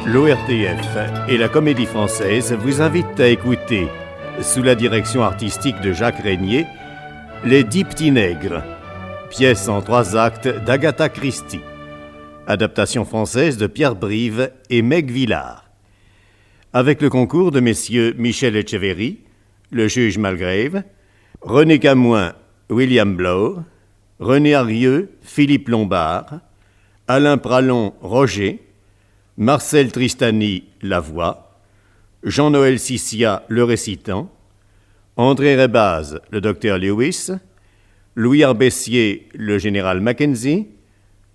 L'ORTF et la Comédie Française vous invitent à écouter, sous la direction artistique de Jacques Régnier, Les 10 petits nègres, pièce en 3 actes d'Agatha Christie, adaptation française de Pierre Brive et Meg Villard, avec le concours de messieurs Michel Etcheverry, le juge Malgrave, René Camoin, William Blow, René Arrieux, Philippe Lombard, Alain Pralon, Roger, Marcel Tristany, la voix, Jean-Noël Sissia, le récitant, André Rebaz, le docteur Lewis, Louis Arbessier, le général Mackenzie,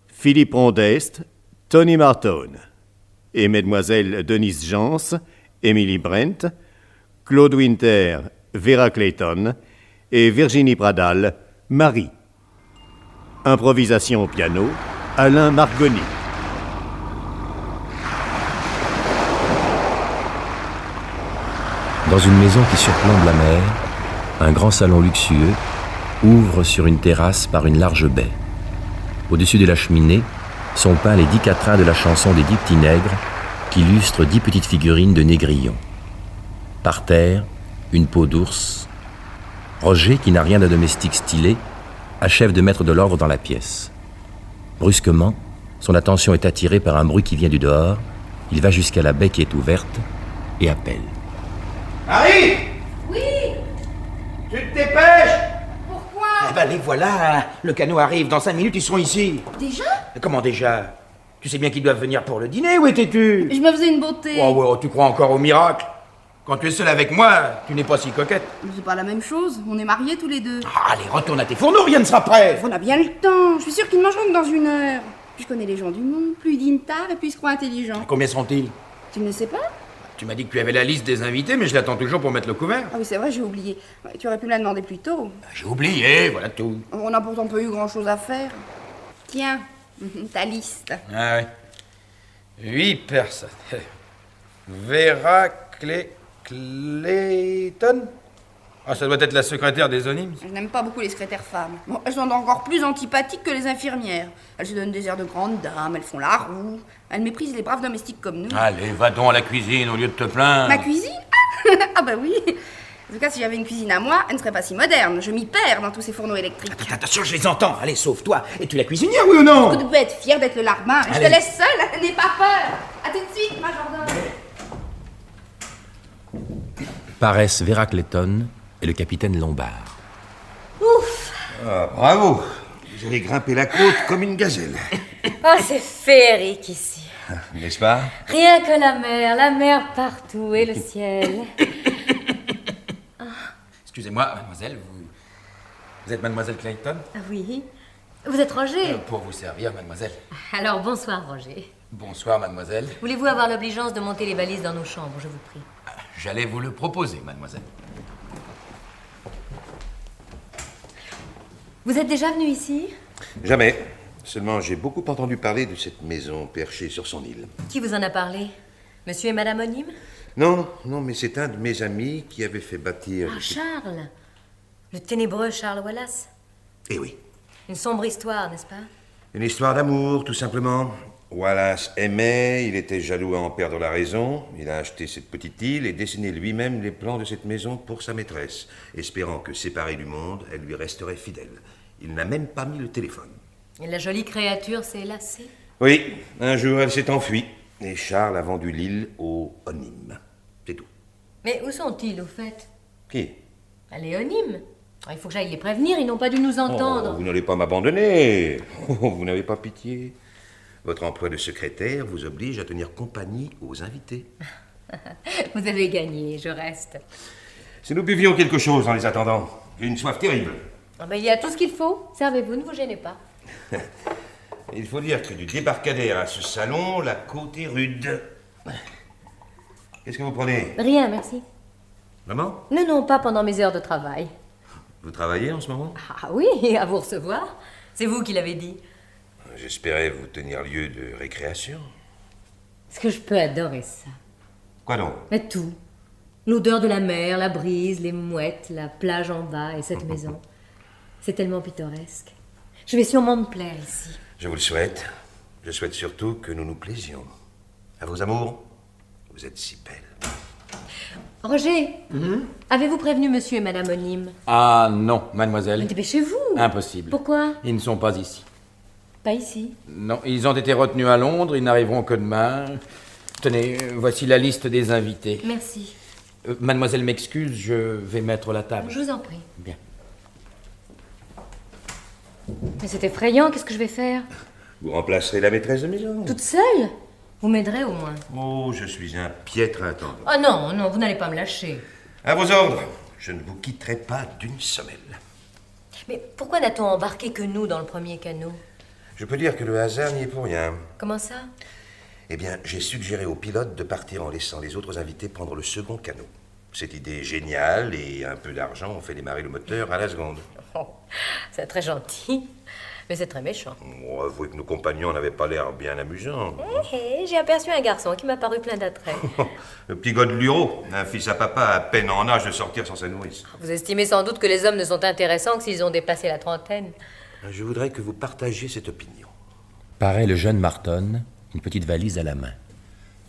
Philippe Rondest, Tony Martone, et mesdemoiselles Denise Jans, Emily Brent, Claude Winter, Vera Clayton et Virginie Pradal, Marie. Improvisation au piano, Alain Margoni. Dans une maison qui surplombe la mer, un grand salon luxueux ouvre sur une terrasse par une large baie. Au-dessus de la cheminée sont peints les 10 quatrains de la chanson des 10 petits nègres qui illustrent 10 petites figurines de négrillons. Par terre, une peau d'ours. Roger, qui n'a rien de domestique stylé, achève de mettre de l'ordre dans la pièce. Brusquement, son attention est attirée par un bruit qui vient du dehors. Il va jusqu'à la baie qui est ouverte et appelle. Harry! Oui! Tu te dépêches! Pourquoi? Eh ben les voilà! Le canot arrive, dans 5 minutes ils seront ici. Déjà? Comment déjà? Tu sais bien qu'ils doivent venir pour le dîner, où étais-tu? Je me faisais une beauté. Oh ouais, tu crois encore au miracle? Quand tu es seul avec moi, tu n'es pas si coquette. Mais c'est pas la même chose, on est mariés tous les deux. Ah, allez, retourne à tes fourneaux, rien ne sera prêt! On a bien le temps, je suis sûre qu'ils mangeront que dans 1 heure. Puis je connais les gens du monde, plus ils dînent tard et plus ils se croient intelligents. Combien seront-ils? Tu ne le sais pas? Tu m'as dit que tu avais la liste des invités, mais je l'attends toujours pour mettre le couvert. Ah oui, c'est vrai, j'ai oublié. Ouais, tu aurais pu me la demander plus tôt. J'ai oublié, voilà tout. On n'a pourtant pas eu grand-chose à faire. Tiens, ta liste. Ah ouais. 8 personnes. Vera Clayton. Ah, ça doit être la secrétaire des Onymes. Je n'aime pas beaucoup les secrétaires femmes. Bon, elles sont encore plus antipathiques que les infirmières. Elles se donnent des airs de grandes dames, elles font la roue. Elles méprisent les braves domestiques comme nous. Allez, va donc à la cuisine au lieu de te plaindre. Ma cuisine? Ah bah oui. En tout cas, si j'avais une cuisine à moi, elle ne serait pas si moderne. Je m'y perds dans tous ces fourneaux électriques. Attention, je les entends. Allez, sauve-toi. Es-tu la cuisinière, oui ou non? Tu peux être fière d'être le larbin. Je Allez. te laisse seule, n'aie pas peur. À tout de suite, majordome. Paraissent Vera Clayton et le capitaine Lombard. Ouf. Ah, bravo! Vous allez grimper la côte comme une gazelle. Oh, c'est féerique ici. N'est-ce pas? Rien que la mer partout et le ciel. Excusez-moi, mademoiselle, vous êtes mademoiselle Clayton? Ah oui. Vous êtes Roger? Pour vous servir, mademoiselle. Alors, bonsoir, Roger. Bonsoir, mademoiselle. Voulez-vous avoir l'obligeance de monter les valises dans nos chambres, je vous prie? J'allais vous le proposer, mademoiselle. Vous êtes déjà venu ici? Jamais. Seulement, j'ai beaucoup entendu parler de cette maison perchée sur son île. Qui vous en a parlé? Monsieur et Madame Onyme? Non, mais c'est un de mes amis qui avait fait bâtir... Ah, Charles! Le ténébreux Charles Wallace? Eh oui. Une sombre histoire, n'est-ce pas? Une histoire d'amour, tout simplement. Wallace aimait, il était jaloux à en perdre la raison. Il a acheté cette petite île et dessiné lui-même les plans de cette maison pour sa maîtresse, espérant que, séparée du monde, elle lui resterait fidèle. Il n'a même pas mis le téléphone. Et la jolie créature s'est lassée? Oui, un jour, elle s'est enfuie. Et Charles a vendu l'île aux Onymes. C'est tout. Mais où sont-ils, au fait? Qui? Les Onymes. Il faut que j'aille les prévenir, ils n'ont pas dû nous entendre. Oh, vous n'allez pas m'abandonner. Oh, vous n'avez pas pitié. Votre emploi de secrétaire vous oblige à tenir compagnie aux invités. Vous avez gagné, je reste. Si nous buvions quelque chose en les attendant. J'ai une soif terrible. Ah ben, il y a tout ce qu'il faut. Servez-vous, ne vous gênez pas. Il faut dire que du débarcadère à ce salon, la côte est rude. Qu'est-ce que vous prenez? Rien, merci. Maman? Non, pas pendant mes heures de travail. Vous travaillez en ce moment? Ah oui, à vous recevoir. C'est vous qui l'avez dit. J'espérais vous tenir lieu de récréation. Est-ce que je peux adorer ça? Quoi donc? Mais tout. L'odeur de la mer, la brise, les mouettes, la plage en bas et cette maison. C'est tellement pittoresque. Je vais sûrement me plaire ici. Je vous le souhaite. Je souhaite surtout que nous nous plaisions. À vos amours, vous êtes si belle. Roger, avez-vous prévenu monsieur et madame Onime? Ah non, mademoiselle. Dépêchez-vous. Impossible. Pourquoi? Ils ne sont pas ici. Pas ici. Non, ils ont été retenus à Londres, ils n'arriveront que demain. Tenez, voici la liste des invités. Merci. Mademoiselle m'excuse, je vais mettre la table. Je vous en prie. Bien. Mais c'est effrayant, qu'est-ce que je vais faire? Vous remplacerez la maîtresse de maison. Toute seule? Vous m'aiderez au moins. Oh, je suis un piètre intendant. Oh non, non, vous n'allez pas me lâcher. À vos ordres, je ne vous quitterai pas d'une semelle. Mais pourquoi n'a-t-on embarqué que nous dans le premier canot? Je peux dire que le hasard n'y est pour rien. Comment ça? Eh bien, j'ai suggéré au pilote de partir en laissant les autres invités prendre le second canot. Cette idée est géniale et un peu d'argent ont fait démarrer le moteur à la seconde. Oh, c'est très gentil, mais c'est très méchant. Bon, avouez que nos compagnons n'avaient pas l'air bien amusants. J'ai aperçu un garçon qui m'a paru plein d'attrait. Le petit gars de Luro, un fils à papa à peine en âge de sortir sans sa nourrice. Vous estimez sans doute que les hommes ne sont intéressants que s'ils ont dépassé la trentaine. Je voudrais que vous partagiez cette opinion. Paraît le jeune Marton, une petite valise à la main.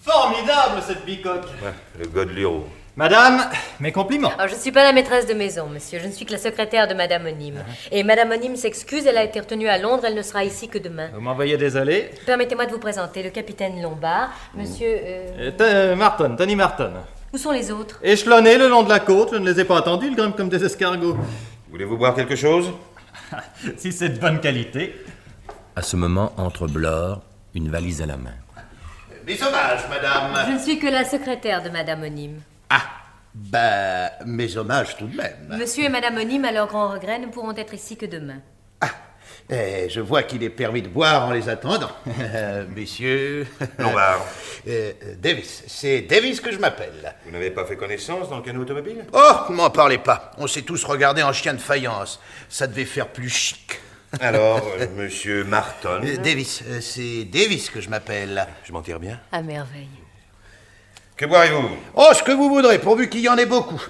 Formidable, cette bicoque. Ouais, le gars de Luro. Madame, mes compliments. Alors, je ne suis pas la maîtresse de maison, monsieur. Je ne suis que la secrétaire de Madame Onime. Et Madame Onime s'excuse, elle a été retenue à Londres, elle ne sera ici que demain. Vous m'envoyez désolé. Permettez-moi de vous présenter le capitaine Lombard, monsieur... Marton, Tony Marton. Où sont les autres? Échelonnés le long de la côte, je ne les ai pas attendus, ils grimpent comme des escargots. Voulez-vous boire quelque chose? Si c'est de bonne qualité. À ce moment entre Blore, une valise à la main. Mes hommages, madame. Je ne suis que la secrétaire de Madame Onime. Ah, ben, mes hommages tout de même. Monsieur et Madame Onime, à leur grand regret, ne pourront être ici que demain. Ah, je vois qu'il est permis de boire en les attendant. Messieurs... Lombard. Davis, c'est Davis que je m'appelle. Vous n'avez pas fait connaissance dans le canot automobile? Oh, m'en parlez pas. On s'est tous regardés en chien de faïence. Ça devait faire plus chic. Alors, monsieur Marton. Davis, c'est Davis que je m'appelle. Je m'en tire bien? À merveille. Que boirez-vous? Oh, ce que vous voudrez, pourvu qu'il y en ait beaucoup.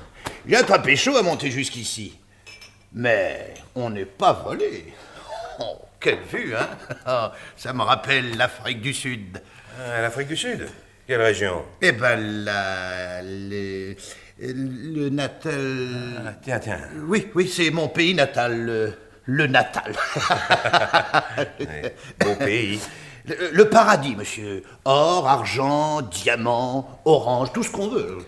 J'ai pas pécho à monter jusqu'ici. Mais on n'est pas volé. Oh, quelle vue, hein? Oh, ça me rappelle l'Afrique du Sud. Ah, l'Afrique du Sud? Quelle région? Eh ben, le Natal... Ah, tiens. Oui, c'est mon pays natal, le Natal. Ouais, beau pays. Le paradis, monsieur. Or, argent, diamant, orange, tout ce qu'on veut.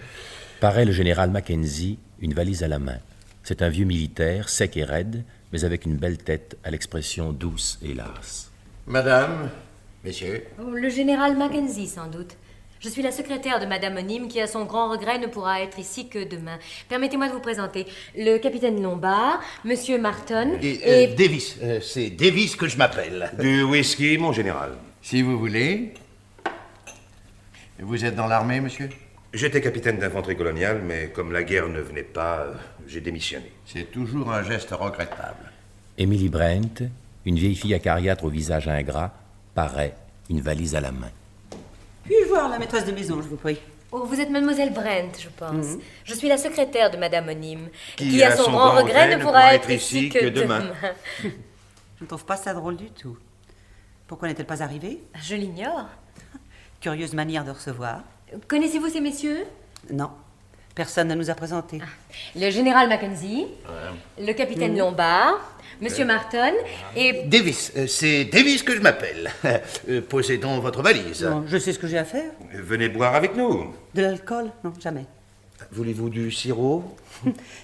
Paraît le général Mackenzie, une valise à la main. C'est un vieux militaire, sec et raide, mais avec une belle tête à l'expression douce et lasse. Madame, messieurs. Oh, le général Mackenzie, sans doute. Je suis la secrétaire de Madame Onime qui, à son grand regret, ne pourra être ici que demain. Permettez-moi de vous présenter le capitaine Lombard, Monsieur Marton et... Davis, c'est Davis que je m'appelle. Du whisky, mon général. Si vous voulez. Vous êtes dans l'armée, monsieur? J'étais capitaine d'infanterie coloniale, mais comme la guerre ne venait pas, j'ai démissionné. C'est toujours un geste regrettable. Emily Brent, une vieille fille acariâtre au visage ingrat, paraît, une valise à la main. Puis-je voir la maîtresse de maison, je vous prie? Oh, vous êtes Mademoiselle Brent, je pense. Je suis la secrétaire de Madame Onime, Qui, à son grand regret, ne pourra être ici que demain. Je ne trouve pas ça drôle du tout. Pourquoi n'est-elle pas arrivée? Je l'ignore. Curieuse manière de recevoir. Connaissez-vous ces messieurs? Non, personne ne nous a présentés. Le général Mackenzie, le capitaine Lombard, Monsieur Marton et... Davis, c'est Davis que je m'appelle. Posez donc votre valise. Non, je sais ce que j'ai à faire. Venez boire avec nous. De l'alcool? Non, jamais. Voulez-vous du sirop?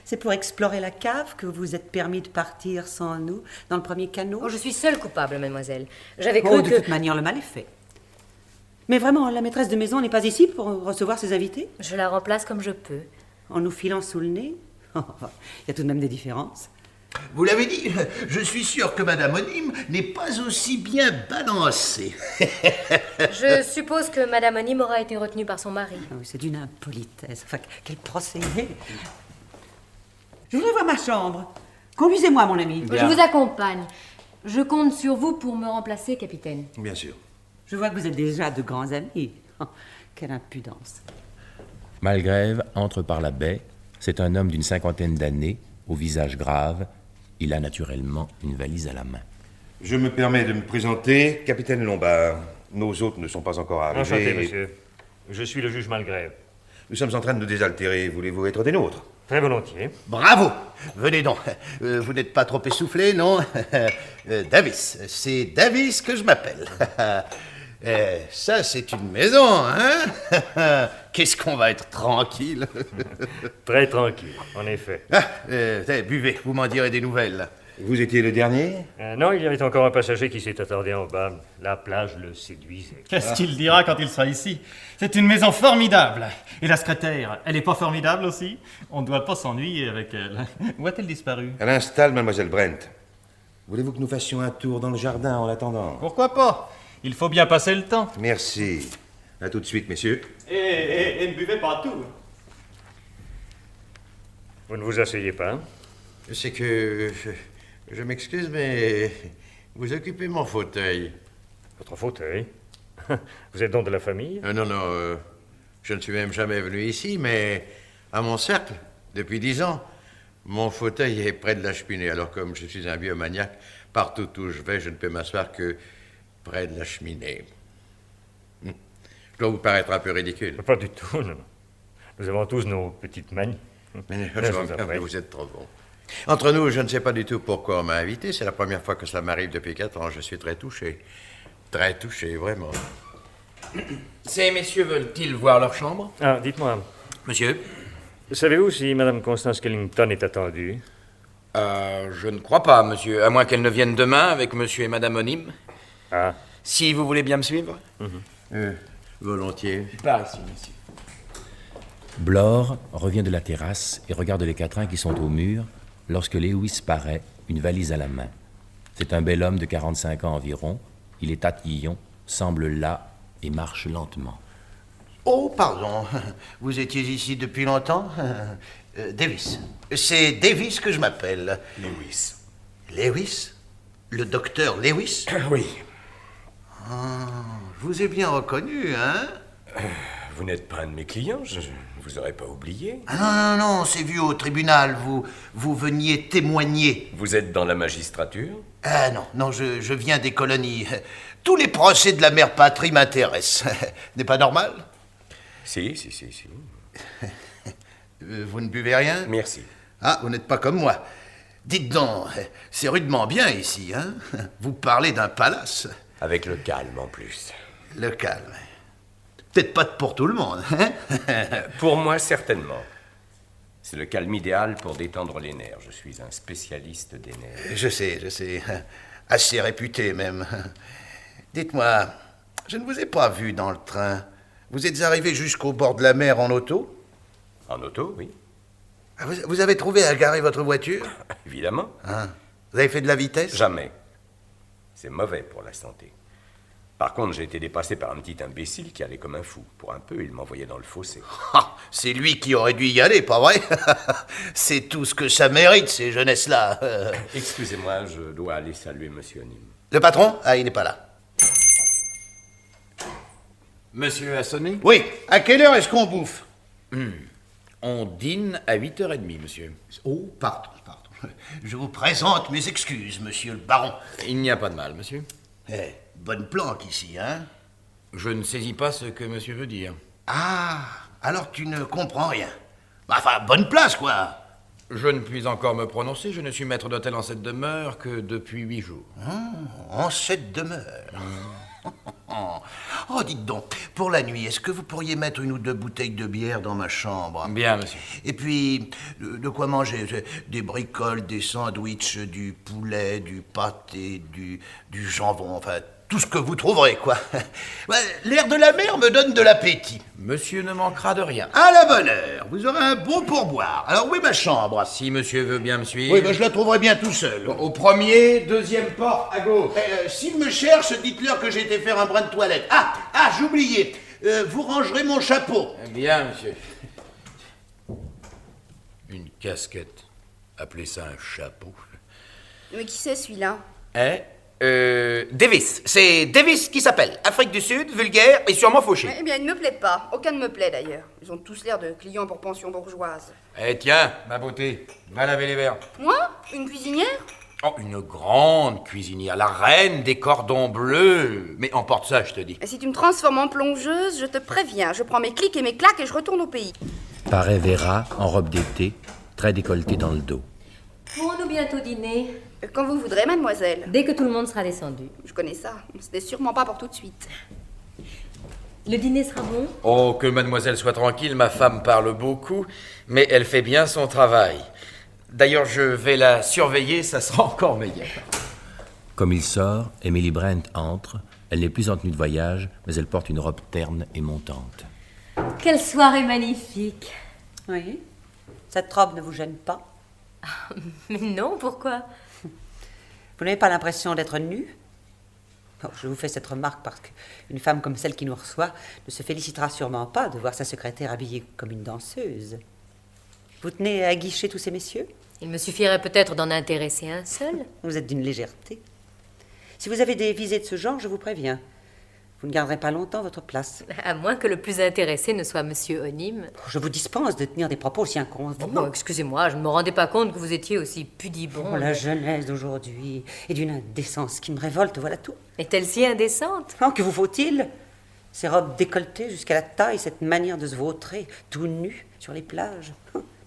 C'est pour explorer la cave que vous vous êtes permis de partir sans nous, dans le premier canot? Oh, je suis seule coupable, mademoiselle. J'avais Oh, cru de que... toute manière, le mal est fait. Mais vraiment, la maîtresse de maison n'est pas ici pour recevoir ses invités? Je la remplace comme je peux. En nous filant sous le nez? Il y a tout de même des différences. Vous l'avez dit, je suis sûr que Madame Onime n'est pas aussi bien balancée. Je suppose que Madame Onime aura été retenue par son mari. Ah oui, c'est d'une impolitesse. Enfin, quel procédé! Je voudrais voir ma chambre. Conduisez-moi, mon ami. Je vous accompagne. Je compte sur vous pour me remplacer, capitaine. Bien sûr. Je vois que vous êtes déjà de grands amis. Oh, quelle impudence. Malgrève entre par la baie. C'est un homme d'une cinquantaine d'années, au visage grave. Il a naturellement une valise à la main. Je me permets de me présenter, capitaine Lombard. Nos hôtes ne sont pas encore arrivés. Enchanté, et monsieur. Je suis le juge Malgrève. Nous sommes en train de nous désaltérer. Voulez-vous être des nôtres? Très volontiers. Bravo. Venez donc. Vous n'êtes pas trop essoufflé, non? Davis. C'est Davis que je m'appelle. Ça, c'est une maison, hein? Qu'est-ce qu'on va être tranquille. Très tranquille, en effet. Buvez, vous m'en direz des nouvelles. Vous étiez le dernier? Non, il y avait encore un passager qui s'est attardé en bas. La plage le séduisait. Qu'est-ce qu'il dira quand il sera ici? C'est une maison formidable. Et la secrétaire, elle est pas formidable aussi? On ne doit pas s'ennuyer avec elle. Où a-t-elle disparu? Elle installe Mademoiselle Brent. Voulez-vous que nous fassions un tour dans le jardin en l'attendant? Pourquoi pas? Il faut bien passer le temps. Merci. À tout de suite, messieurs. Et ne buvez pas tout. Vous ne vous asseyez pas? C'est que... Je m'excuse, mais... Vous occupez mon fauteuil. Votre fauteuil? Vous êtes donc de la famille? Non, je ne suis même jamais venu ici, mais à mon cercle, depuis 10 ans, mon fauteuil est près de la cheminée. Alors comme je suis un vieux maniaque, partout où je vais, je ne peux m'asseoir que près de la cheminée. Je dois vous paraître un peu ridicule. Pas du tout, non. Nous avons tous nos petites manies. Mais vous êtes trop bon. Entre nous, je ne sais pas du tout pourquoi on m'a invité. C'est la première fois que cela m'arrive depuis 4 ans. Je suis très touché. Très touché, vraiment. Ces messieurs veulent-ils voir leur chambre? Ah, dites-moi. Monsieur? Savez-vous si Madame Constance Kellington est attendue? Je ne crois pas, monsieur, à moins qu'elle ne vienne demain avec monsieur et madame Onim. Ah. Si vous voulez bien me suivre? Volontiers. Par ici, monsieur. Blore revient de la terrasse et regarde les quatrains qui sont au mur lorsque Lewis paraît, une valise à la main. C'est un bel homme de 45 ans environ. Il est tatillon, semble las et marche lentement. Oh, pardon. Vous étiez ici depuis longtemps? Davis. C'est Davis que je m'appelle. Lewis. Lewis? Le docteur Lewis? Oui. Je vous ai bien reconnu, hein? Vous n'êtes pas un de mes clients, je ne vous aurais pas oublié. Ah non, c'est vu au tribunal, vous veniez témoigner. Vous êtes dans la magistrature? Ah non, je viens des colonies. Tous les procès de la mère patrie m'intéressent. N'est pas normal? Si. Vous ne buvez rien? Merci. Ah, vous n'êtes pas comme moi. Dites donc, c'est rudement bien ici, hein? Vous parlez d'un palace. Avec le calme en plus. Le calme. Peut-être pas pour tout le monde, hein? Pour moi, certainement. C'est le calme idéal pour détendre les nerfs. Je suis un spécialiste des nerfs. Je sais. Assez réputé, même. Dites-moi, je ne vous ai pas vu dans le train. Vous êtes arrivé jusqu'au bord de la mer en auto? En auto, oui. Ah, vous avez trouvé à garer votre voiture? Évidemment. Ah. Vous avez fait de la vitesse? Jamais. C'est mauvais pour la santé. Par contre, j'ai été dépassé par un petit imbécile qui allait comme un fou. Pour un peu, il m'envoyait dans le fossé. Ah, c'est lui qui aurait dû y aller, pas vrai? C'est tout ce que ça mérite, ces jeunesses-là. Excusez-moi, je dois aller saluer Monsieur Onim. Le patron? Ah, il n'est pas là. Monsieur a sonné? Oui. À quelle heure est-ce qu'on bouffe? On dîne à 8h30, monsieur. Oh, pardon. Je vous présente mes excuses, monsieur le baron. Il n'y a pas de mal, monsieur. Bonne planque ici, hein? Je ne saisis pas ce que monsieur veut dire. Ah, alors tu ne comprends rien. Enfin, bonne place, quoi. Je ne puis encore me prononcer. Je ne suis maître d'hôtel en cette demeure que depuis 8 jours. En cette demeure. Oh, dites donc, pour la nuit, est-ce que vous pourriez mettre 1 ou 2 bouteilles de bière dans ma chambre? Bien, monsieur. Et puis, de quoi manger? Des bricoles, des sandwichs, du poulet, du pâté, du jambon, enfin, tout ce que vous trouverez, quoi. L'air de la mer me donne de l'appétit. Monsieur ne manquera de rien. À la bonne heure, vous aurez un bon pourboire. Alors, où est ma chambre? Si monsieur veut bien me suivre. Oui, je la trouverai bien tout seul. Au premier, deuxième porte à gauche. S'il me cherche, dites-leur que j'ai été faire un brin de toilette. Ah, j'oubliais. Vous rangerez mon chapeau. Bien, monsieur. Une casquette. Appelez ça un chapeau. Mais qui c'est celui-là? Davis. C'est Davis qui s'appelle. Afrique du Sud, vulgaire et sûrement fauché. Eh bien, il ne me plaît pas. Aucun ne me plaît d'ailleurs. Ils ont tous l'air de clients pour pension bourgeoise. Tiens, ma beauté, va laver les verres. Moi? Une cuisinière? Oh, une grande cuisinière, la reine des cordons bleus. Mais emporte ça, je te dis. Et si tu me transformes en plongeuse, je te préviens, je prends mes clics et mes claques et je retourne au pays. Paraît Vera, en robe d'été, très décolletée dans le dos. Pourrons-nous bientôt dîner? Quand vous voudrez, mademoiselle. Dès que tout le monde sera descendu. Je connais ça. C'était sûrement pas pour tout de suite. Le dîner sera bon? Oh, que mademoiselle soit tranquille, ma femme parle beaucoup, mais elle fait bien son travail. D'ailleurs, je vais la surveiller, ça sera encore meilleur. Comme il sort, Emily Brent entre. Elle n'est plus en tenue de voyage, mais elle porte une robe terne et montante. Quelle soirée magnifique! Oui. Cette robe ne vous gêne pas? Mais non, pourquoi? Vous n'avez pas l'impression d'être nue? Bon, je vous fais cette remarque parce qu'une femme comme celle qui nous reçoit ne se félicitera sûrement pas de voir sa secrétaire habillée comme une danseuse. Vous tenez à guicher tous ces messieurs? Il me suffirait peut-être d'en intéresser un seul. Vous êtes d'une légèreté. Si vous avez des visées de ce genre, je vous préviens. Vous ne garderez pas longtemps votre place. À moins que le plus intéressé ne soit Monsieur Onim. Je vous dispense de tenir des propos aussi inconvenants. Bon, excusez-moi, je ne me rendais pas compte que vous étiez aussi pudibond. Oh, la jeunesse d'aujourd'hui est d'une indécence qui me révolte, voilà tout. Est-elle si indécente? Oh, que vous faut-il? Ces robes décolletées jusqu'à la taille, cette manière de se vautrer, tout nu, sur les plages.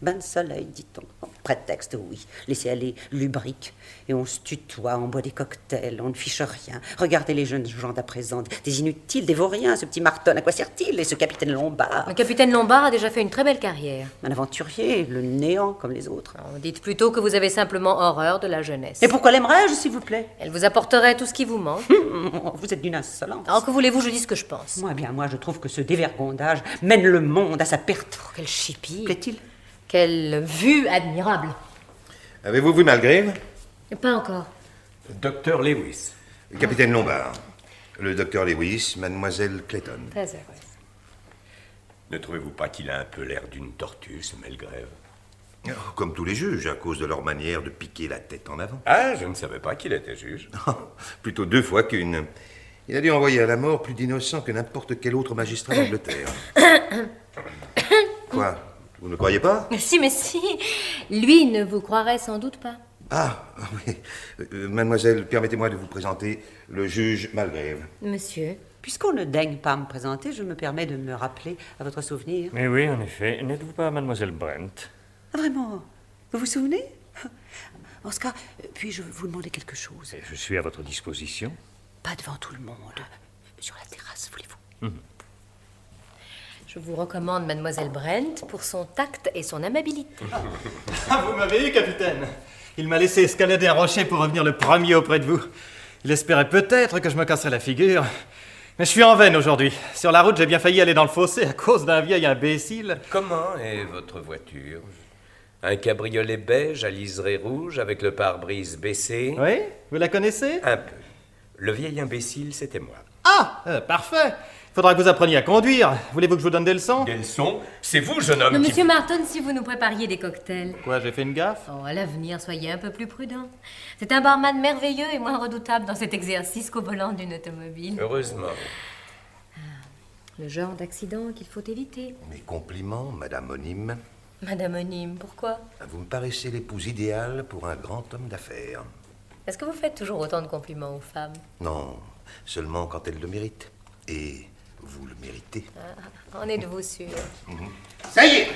Bain de soleil, dit-on. Prétexte, oui. Laissez aller, lubrique. Et on se tutoie, on boit des cocktails, on ne fiche rien. Regardez les jeunes gens d'à présent, des inutiles, des vauriens. Ce petit Marton, à quoi sert-il? Et ce capitaine Lombard? Le capitaine Lombard a déjà fait une très belle carrière. Un aventurier, le néant comme les autres. Dites plutôt que vous avez simplement horreur de la jeunesse. Et pourquoi l'aimerais-je, s'il vous plaît? Elle vous apporterait tout ce qui vous manque. Vous êtes d'une insolence. Alors que voulez-vous, je dis ce que je pense. Moi, je trouve que ce dévergondage mène le monde à sa perte. Oh, quel chipie. Plaît-il? Quelle vue admirable. Avez-vous vu Malgrave? Pas encore. Docteur Lewis. Capitaine Lombard. Le docteur Lewis, mademoiselle Clayton. Très heureuse. Ne trouvez-vous pas qu'il a un peu l'air d'une tortue, ce Malgrave? Comme tous les juges, à cause de leur manière de piquer la tête en avant. Ah, je ne savais pas qu'il était juge. Plutôt 2 fois qu'une. Il a dû envoyer à la mort plus d'innocents que n'importe quel autre magistrat d'Angleterre. Quoi? Vous ne croyez pas? Si, mais si. Lui ne vous croirait sans doute pas. Ah, oui. Mademoiselle, permettez-moi de vous présenter le juge Malgrave. Monsieur. Puisqu'on ne daigne pas me présenter, je me permets de me rappeler à votre souvenir. Mais oui, en effet. N'êtes-vous pas Mademoiselle Brent? Ah, vraiment? Vous vous souvenez? En ce cas, puis-je vous demander quelque chose? Je suis à votre disposition. Pas devant tout le monde. Sur la terrasse, voulez-vous? Je vous recommande Mademoiselle Brent pour son tact et son amabilité. Ah, vous m'avez eu, capitaine. Il m'a laissé escalader un rocher pour revenir le premier auprès de vous. Il espérait peut-être que je me casserais la figure. Mais je suis en veine aujourd'hui. Sur la route, j'ai bien failli aller dans le fossé à cause d'un vieil imbécile. Comment est votre voiture? Un cabriolet beige à liseré rouge avec le pare-brise baissé? Oui? Vous la connaissez? Un peu. Le vieil imbécile, c'était moi. Ah, parfait. Faudra que vous appreniez à conduire. Voulez-vous que je vous donne des leçons? Des leçons? C'est vous, jeune homme, Non, qui... Monsieur Marton, si vous nous prépariez des cocktails. Quoi, j'ai fait une gaffe? Oh, à l'avenir, soyez un peu plus prudent. C'est un barman merveilleux et moins redoutable dans cet exercice qu'au volant d'une automobile. Heureusement. Le genre d'accident qu'il faut éviter. Mes compliments, Madame Onim. Madame Onim, pourquoi? Vous me paraissez l'épouse idéale pour un grand homme d'affaires. Est-ce que vous faites toujours autant de compliments aux femmes? Non, seulement quand elles le méritent. Et vous le méritez. En êtes-vous sûr? Ça y est,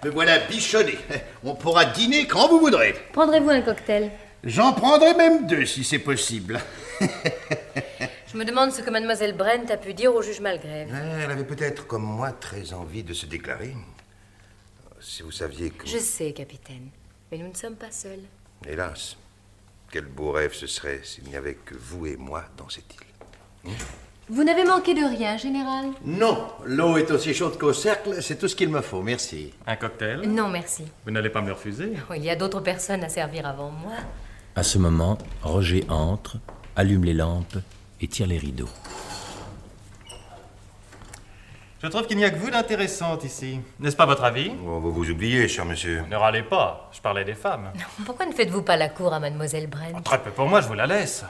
me voilà bichonné. On pourra dîner quand vous voudrez. Prendrez-vous un cocktail? J'en prendrai même 2 si c'est possible. Je me demande ce que Mademoiselle Brent a pu dire au juge Malgrave. Elle avait peut-être, comme moi, très envie de se déclarer. Si vous saviez que... Je sais, capitaine. Mais nous ne sommes pas seuls. Hélas, quel beau rêve ce serait s'il n'y avait que vous et moi dans cette île. Vous n'avez manqué de rien, général? Non, l'eau est aussi chaude qu'au cercle, c'est tout ce qu'il me faut, merci. Un cocktail? Non, merci. Vous n'allez pas me le refuser? Oh, il y a d'autres personnes à servir avant moi. À ce moment, Roger entre, allume les lampes et tire les rideaux. Je trouve qu'il n'y a que vous d'intéressante ici. N'est-ce pas votre avis? Oh, vous oubliez, cher monsieur. Ne râlez pas, je parlais des femmes. Pourquoi ne faites-vous pas la cour à Mademoiselle Brent? Très peu pour moi, je vous la laisse.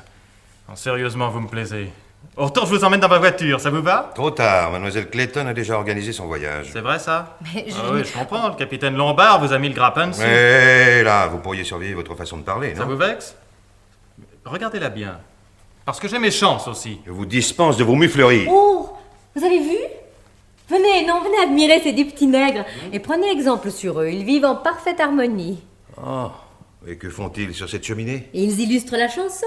Non, sérieusement, vous me plaisez. Au retour, je vous emmène dans ma voiture, ça vous va? Trop tard, mademoiselle Clayton a déjà organisé son voyage. C'est vrai, ça? Mais je... Ah oui, je comprends, le capitaine Lombard vous a mis le grappin dessus. Mais là, vous pourriez surveiller votre façon de parler, non? Ça vous vexe? regardez-la bien. Parce que j'ai mes chances aussi. Je vous dispense de vos mufleries. Oh, vous avez vu? Venez admirer ces 10 petits nègres et prenez exemple sur eux. Ils vivent en parfaite harmonie. Oh, et que font-ils sur cette cheminée? Ils illustrent la chanson.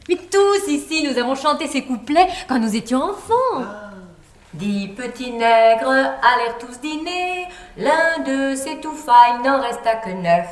Mais tous ici, nous avons chanté ces couplets quand nous étions enfants. 10 petits nègres allèrent tous dîner. L'un d'eux s'étouffa, il n'en resta que 9.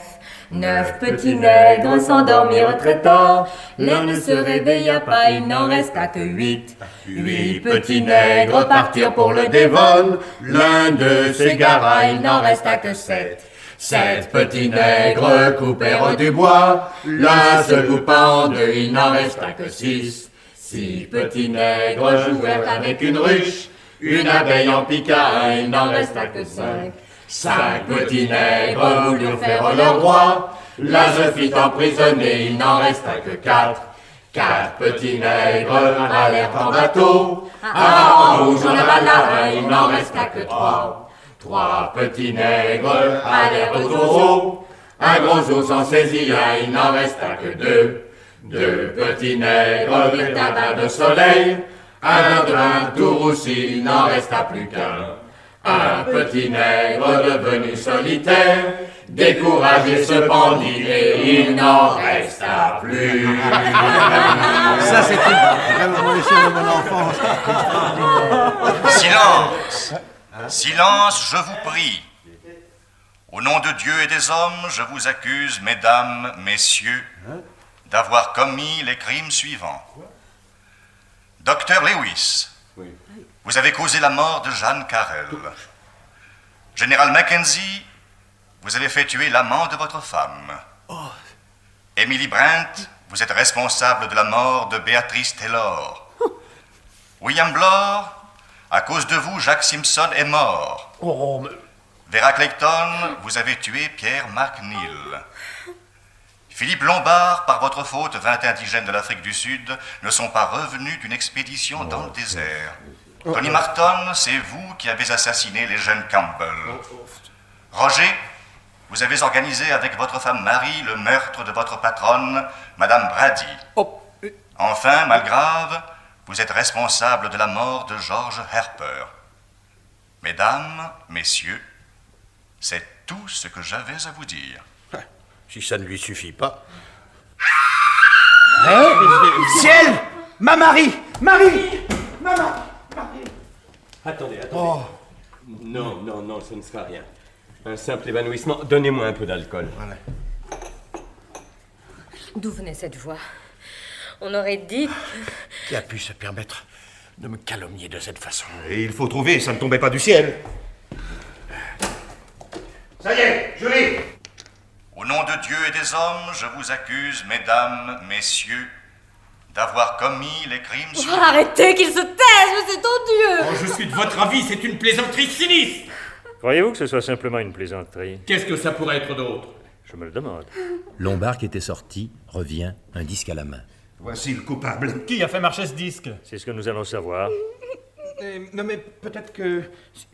9 petits nègres s'endormirent très tard. L'un ne se réveilla pas, il n'en resta que 8. 8 petits nègres partirent pour le Devon. L'un d'eux s'égara, il n'en resta que 7. 7 petits nègres coupèrent du bois. L'un se coupa en deux, il n'en resta que 6. 6 petits nègres jouèrent avec une ruche. Une abeille en piqua un, il n'en resta que 5. 5 petits nègres voulurent faire leur roi. L'un se fit emprisonner, il n'en resta que 4. 4 petits nègres allèrent en bateau. Un en rouge en avala un, il n'en resta que 3. 3 petits nègres allèrent au taureau. Un gros ours en saisit un, il n'en resta que 2. 2 petits nègres virent un bain de soleil. Un bain tout roussi, il n'en resta plus qu'un. Un petit nègre devenu solitaire, découragé se pendit et il n'en resta plus. Ça, c'était vraiment les choses de mon enfance. Silence! Silence, je vous prie. Au nom de Dieu et des hommes, je vous accuse, mesdames, messieurs, d'avoir commis les crimes suivants. Docteur Lewis, vous avez causé la mort de Jeanne Carrel. Général Mackenzie, vous avez fait tuer l'amant de votre femme. Emily Brent, vous êtes responsable de la mort de Béatrice Taylor. William Blore, à cause de vous, Jacques Simpson est mort. Vera Clayton, vous avez tué Pierre McNeil. Philippe Lombard, par votre faute, 20 indigènes de l'Afrique du Sud ne sont pas revenus d'une expédition dans le désert. Tony Marton, c'est vous qui avez assassiné les jeunes Campbell. Roger, vous avez organisé avec votre femme Marie le meurtre de votre patronne, Madame Brady. Enfin, Malgrave, vous êtes responsable de la mort de George Harper. Mesdames, messieurs, c'est tout ce que j'avais à vous dire. Si ça ne lui suffit pas. Ciel! Ma Marie! Marie! Maman! Attendez. Non, ce ne sera rien. Un simple évanouissement. Donnez-moi un peu d'alcool. Voilà. D'où venait cette voix? On aurait dit... Qui a pu se permettre de me calomnier de cette façon? Et il faut trouver, ça ne tombait pas du ciel. Ça y est, je l'ai. Au nom de Dieu et des hommes, je vous accuse, mesdames, messieurs, d'avoir commis les crimes suivants. Arrêtez qu'il se taise, mais c'est odieux! Je suis de votre avis, c'est une plaisanterie sinistre. Croyez-vous que ce soit simplement une plaisanterie? Qu'est-ce que ça pourrait être d'autre? Je me le demande. Lombard, qui était sorti, revient, un disque à la main. Voici le coupable. Qui a fait marcher ce disque? C'est ce que nous allons savoir. Non, mais peut-être que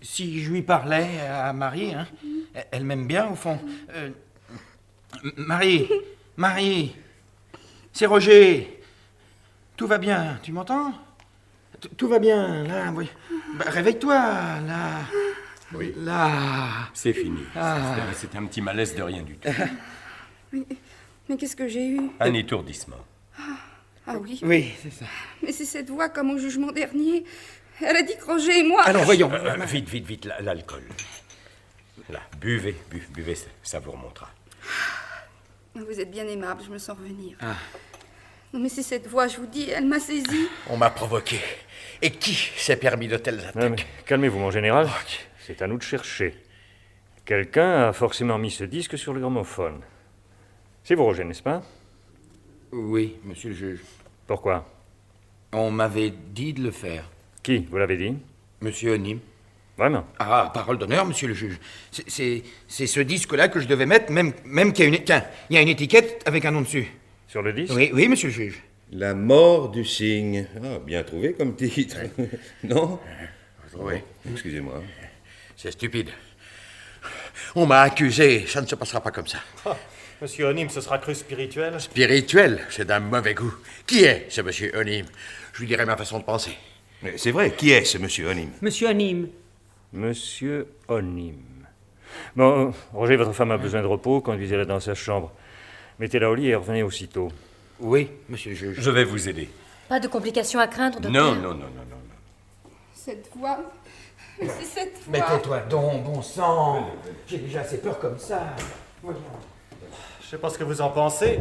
si je lui parlais à Marie, hein, elle m'aime bien au fond. Marie, c'est Roger. Tout va bien, tu m'entends? Tout va bien, là, oui. Bah, réveille-toi, là. Oui. Là. C'est fini. Ah. C'est un petit malaise de rien du tout. Mais qu'est-ce que j'ai eu? Un étourdissement. Ah oui. Oui, c'est ça. Mais c'est cette voix comme au jugement dernier. Elle a dit que Roger et moi... Alors, voyons. Vite, l'alcool. Là, buvez, ça vous remontera. Vous êtes bien aimable, je me sens revenir. Non mais c'est cette voix, je vous dis, elle m'a saisi. On m'a provoqué. Et qui s'est permis de telles attaques? Calmez-vous, mon général. C'est à nous de chercher. Quelqu'un a forcément mis ce disque sur le gramophone. C'est vous, Roger, n'est-ce pas? Oui, monsieur le juge. Pourquoi? On m'avait dit de le faire. Qui vous l'avez dit? Monsieur Onim. Vraiment? Ah, parole d'honneur, monsieur le juge. C'est ce disque-là que je devais mettre, même qu'il y a une... Tiens, il y a une étiquette avec un nom dessus. Sur le disque? Oui, monsieur le juge. La mort du cygne. Ah, bien trouvé comme titre. Non? Oui. Excusez-moi. C'est stupide. On m'a accusé, ça ne se passera pas comme ça. Monsieur Onim se sera cru spirituel. Spirituel, c'est d'un mauvais goût. Qui est ce monsieur Onim? Je lui dirai ma façon de penser. Mais c'est vrai, qui est ce monsieur Onim? Monsieur Onim. Monsieur Onim. Bon, Roger, votre femme a besoin de repos, conduisez-la dans sa chambre. Mettez-la au lit et revenez aussitôt. Oui, monsieur le juge. Je vais vous aider. Pas de complications à craindre, docteur? Non, non, non, non, non. Cette voix. Mais c'est cette voix. Mais tais-toi donc, bon sang. J'ai déjà assez peur comme ça. Je sais pas ce que vous en pensez,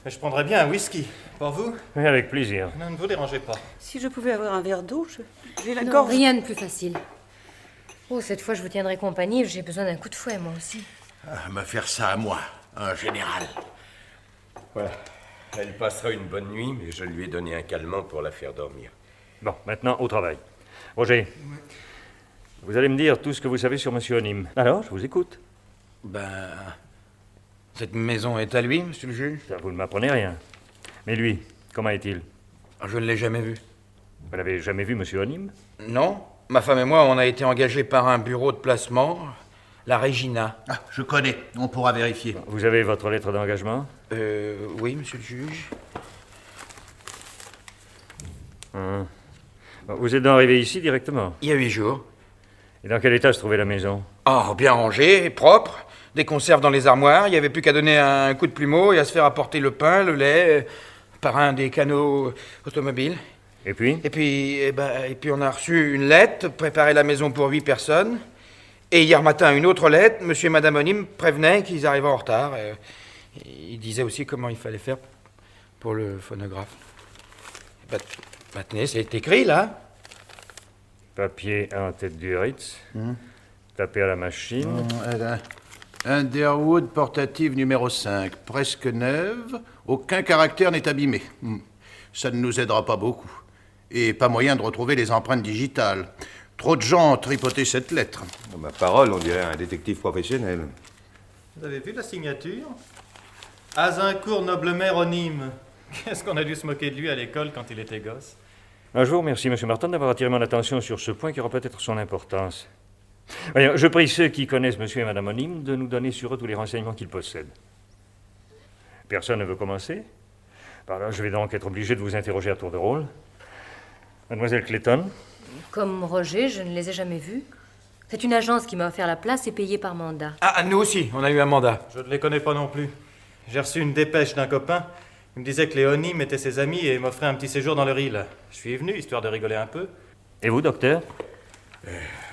mais je prendrais bien un whisky. Pour vous? Oui, avec plaisir. Non, ne vous dérangez pas. Si je pouvais avoir un verre d'eau, j'ai la Non, gorge. rien de plus facile. Oh, cette fois, je vous tiendrai compagnie. J'ai besoin d'un coup de fouet, moi aussi. Me faire ça à moi, un général. Voilà. Elle passera une bonne nuit, mais je lui ai donné un calmant pour la faire dormir. Bon, maintenant, au travail. Roger, vous allez me dire tout ce que vous savez sur monsieur Onim. Alors, je vous écoute. Ben... Cette maison est à lui, monsieur le juge? Ça, vous ne m'apprenez rien. Mais lui, comment est-il? Je ne l'ai jamais vu. Vous n'avez jamais vu monsieur Onim? Non. Ma femme et moi, on a été engagés par un bureau de placement, la Regina. Ah, je connais, on pourra vérifier. Vous avez votre lettre d'engagement? Oui, monsieur le juge. Bon, vous êtes donc arrivé ici directement? Il y a 8 jours. Et dans quel état se trouvait la maison? Oh, bien rangée, propre. Des conserves dans les armoires. Il n'y avait plus qu'à donner un coup de plumeau et à se faire apporter le pain, le lait, par un des canaux automobiles. Et puis? Et puis on a reçu une lettre, préparer la maison pour 8 personnes. Et hier matin, une autre lettre. Monsieur et Madame Onim prévenaient qu'ils arrivaient en retard. Ils disaient aussi comment il fallait faire pour le phonographe. Tenez, c'est écrit, là. Papier en tête du Ritz. Tapé à la machine. Underwood portative numéro 5, presque neuve, aucun caractère n'est abîmé. Ça ne nous aidera pas beaucoup. Et pas moyen de retrouver les empreintes digitales. Trop de gens ont tripoté cette lettre. Ma parole, on dirait un détective professionnel. Vous avez vu la signature? Azincourt Noblemer Onim. Qu'est-ce qu'on a dû se moquer de lui à l'école quand il était gosse? Je vous remercie, M. Martin, d'avoir attiré mon attention sur ce point qui aura peut-être son importance. Voyons, je prie ceux qui connaissent M. et Mme Onim de nous donner sur eux tous les renseignements qu'ils possèdent. Personne ne veut commencer? Par là, je vais donc être obligé de vous interroger à tour de rôle. Mademoiselle Clayton? Comme Roger, je ne les ai jamais vus. C'est une agence qui m'a offert la place et payée par mandat. Ah, nous aussi, on a eu un mandat. Je ne les connais pas non plus. J'ai reçu une dépêche d'un copain. Il me disait que les Onim étaient ses amis et m'offrait un petit séjour dans leur île. Je suis venu, histoire de rigoler un peu. Et vous, docteur?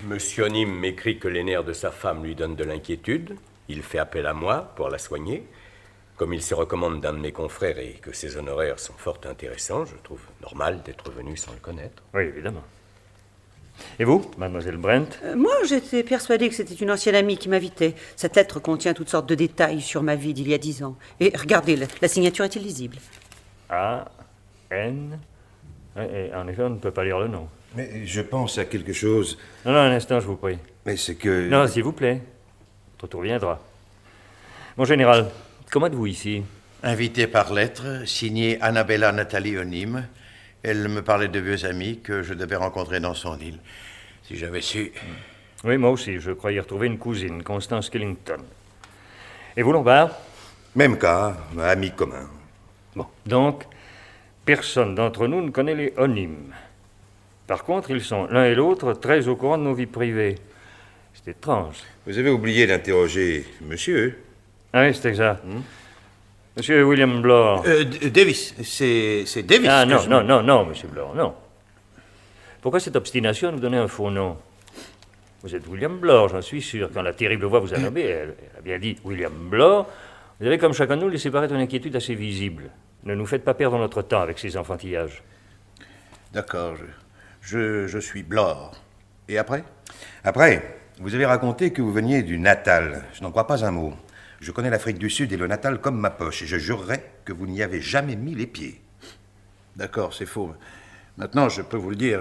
Monsieur Onim m'écrit que les nerfs de sa femme lui donnent de l'inquiétude. Il fait appel à moi pour la soigner. Comme il se recommande d'un de mes confrères et que ses honoraires sont fort intéressants, je trouve normal d'être venu sans le connaître. Oui, évidemment. Et vous, mademoiselle Brent? Moi, j'étais persuadée que c'était une ancienne amie qui m'invitait. Cette lettre contient toutes sortes de détails sur ma vie d'il y a 10 ans. Et regardez, la signature est illisible. A-N... Et en effet, on ne peut pas lire le nom. Mais je pense à quelque chose. Non, un instant, je vous prie. Mais c'est que... Non, s'il vous plaît. Votre tour viendra. Mon général, comment êtes-vous ici? Invité par lettre, signé Annabella Nathalie Onim. Elle me parlait de vieux amis que je devais rencontrer dans son île. Si j'avais su... Oui, moi aussi, je croyais retrouver une cousine, Constance Killington. Et vous, Lombard? Même cas, amis communs. Bon, donc, personne d'entre nous ne connaît les Onim. Par contre, ils sont l'un et l'autre très au courant de nos vies privées. C'est étrange. Vous avez oublié d'interroger monsieur. Ah oui, c'est exact. Monsieur William Blore. Davis, c'est Davis. Ah non, monsieur Blore, non. Pourquoi cette obstination à nous donner un faux nom? Vous êtes William Blore, j'en suis sûr. Quand la terrible voix vous a nommé, elle a bien dit William Blore. Vous avez, comme chacun de nous, laissé paraître une inquiétude assez visible. Ne nous faites pas perdre notre temps avec ces enfantillages. D'accord, je suis Blore. Et après? Après, vous avez raconté que vous veniez du Natal. Je n'en crois pas un mot. Je connais l'Afrique du Sud et le Natal comme ma poche, et je jurerais que vous n'y avez jamais mis les pieds. D'accord, c'est faux. Maintenant, je peux vous le dire,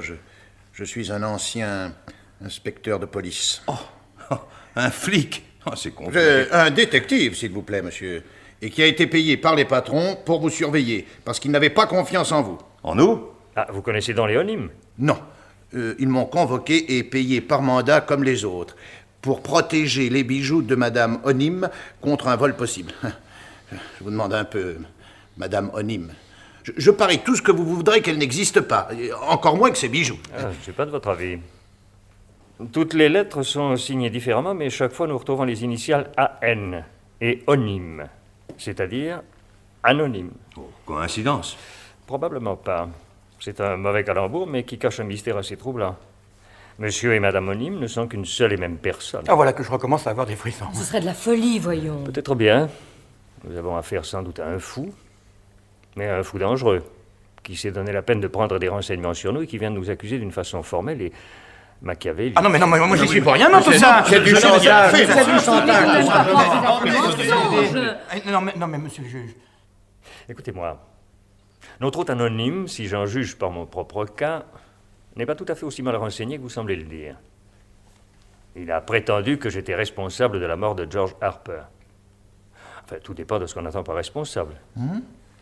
je suis un ancien inspecteur de police. Oh, un flic. Oh, c'est compliqué. Un détective, s'il vous plaît, monsieur, et qui a été payé par les patrons pour vous surveiller, parce qu'ils n'avaient pas confiance en vous. En nous? Ah, vous connaissez donc les Onim? Non. Ils m'ont convoqué et payé par mandat comme les autres, pour protéger les bijoux de Madame Onim contre un vol possible. Je vous demande un peu, Madame Onim. Je parie tout ce que vous voudrez qu'elle n'existe pas, encore moins que ces bijoux. Je ne suis pas de votre avis. Toutes les lettres sont signées différemment, mais chaque fois nous retrouvons les initiales AN et Onim, c'est-à-dire anonyme. Oh, coïncidence. Probablement pas. C'est un mauvais calembour, mais qui cache un mystère assez troublant. Monsieur et Madame Onim ne sont qu'une seule et même personne. Ah, voilà que je recommence à avoir des frissons. Ce serait de la folie, voyons. Peut-être bien. Nous avons affaire sans doute à un fou, mais à un fou dangereux, qui s'est donné la peine de prendre des renseignements sur nous et qui vient de nous accuser d'une façon formelle et machiavélique. Ah non, mais moi j'y suis pour rien dans tout ça. C'est du chantage. C'est du chantage. Non, mais monsieur le juge. Écoutez-moi. Notre hôte anonyme, si j'en juge par mon propre cas, n'est pas tout à fait aussi mal renseigné que vous semblez le dire. Il a prétendu que j'étais responsable de la mort de George Harper. Enfin, tout dépend de ce qu'on entend par responsable.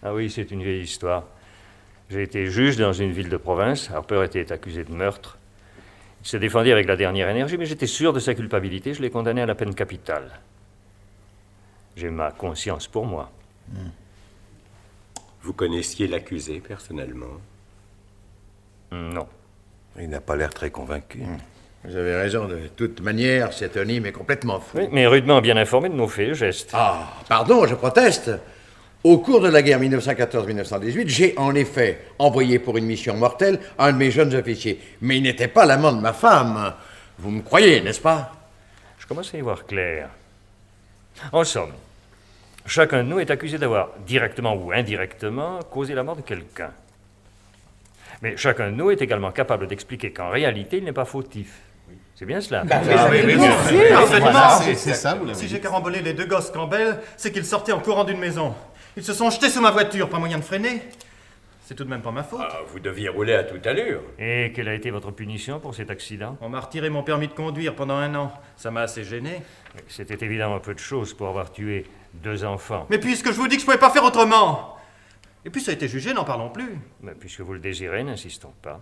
Ah oui, c'est une vieille histoire. J'ai été juge dans une ville de province. Harper était accusé de meurtre. Il se défendit avec la dernière énergie, mais j'étais sûr de sa culpabilité. Je l'ai condamné à la peine capitale. J'ai ma conscience pour moi. Vous connaissiez l'accusé personnellement? Non. Il n'a pas l'air très convaincu. Vous avez raison, de toute manière, cet Onim est complètement fou. Oui, mais rudement bien informé de nos faits et gestes. Ah, pardon, je proteste. Au cours de la guerre 1914-1918, j'ai en effet envoyé pour une mission mortelle un de mes jeunes officiers. Mais il n'était pas l'amant de ma femme. Vous me croyez, n'est-ce pas? Je commence à y voir clair. En somme, chacun de nous est accusé d'avoir, directement ou indirectement, causé la mort de quelqu'un. Mais chacun de nous est également capable d'expliquer qu'en réalité, il n'est pas fautif. C'est bien cela? C'est ça, vous l'avez dit. Si j'ai carambolé les deux gosses Campbell, c'est qu'ils sortaient en courant d'une maison. Ils se sont jetés sous ma voiture, pas moyen de freiner. C'est tout de même pas ma faute. Ah, vous deviez rouler à toute allure. Et quelle a été votre punition pour cet accident? On m'a retiré mon permis de conduire pendant 1 an. Ça m'a assez gêné. C'était évidemment peu de choses pour avoir tué 2 enfants. Mais puisque je vous dis que je pouvais pas faire autrement. Et puis ça a été jugé, n'en parlons plus. Mais puisque vous le désirez, n'insistons pas.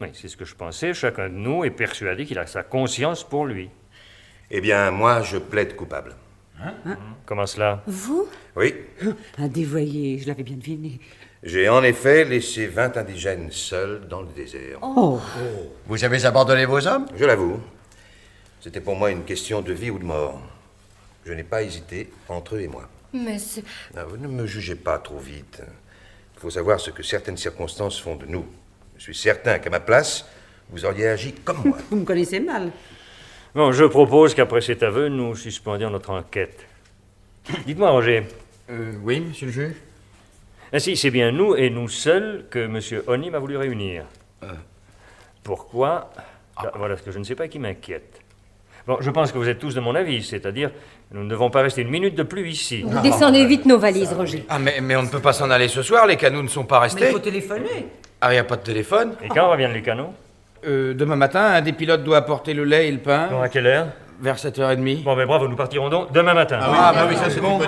Oui, c'est ce que je pensais. Chacun de nous est persuadé qu'il a sa conscience pour lui. Eh bien, moi, je plaide coupable. Comment cela? Vous? Oui. Un dévoyé, je l'avais bien deviné. J'ai en effet laissé 20 indigènes seuls dans le désert. Oh. Vous avez abandonné vos hommes? Je l'avoue. C'était pour moi une question de vie ou de mort. Je n'ai pas hésité entre eux et moi. Mais c'est... Non, vous ne me jugez pas trop vite. Il faut savoir ce que certaines circonstances font de nous. Je suis certain qu'à ma place, vous auriez agi comme moi. Vous me connaissez mal. Bon, je propose qu'après cet aveu, nous suspendions notre enquête. Dites-moi, Roger. Oui, monsieur le juge. Ainsi, c'est bien nous et nous seuls que M. Onim a voulu réunir. Pourquoi? Voilà ce que je ne sais pas et qui m'inquiète. Bon, je pense que vous êtes tous de mon avis, c'est-à-dire nous ne devons pas rester une minute de plus ici. Vous descendez vite nos valises, Roger. Ah, mais on ne peut pas s'en aller ce soir, les canaux ne sont pas restés. Mais il faut téléphoner. Ah, il n'y a pas de téléphone? Et quand reviennent les canaux? Demain matin, un des pilotes doit apporter le lait et le pain. Bon, à quelle heure? Vers 7h30. Bon, ben bravo, nous partirons donc demain matin. Bah oui, ça c'est bon.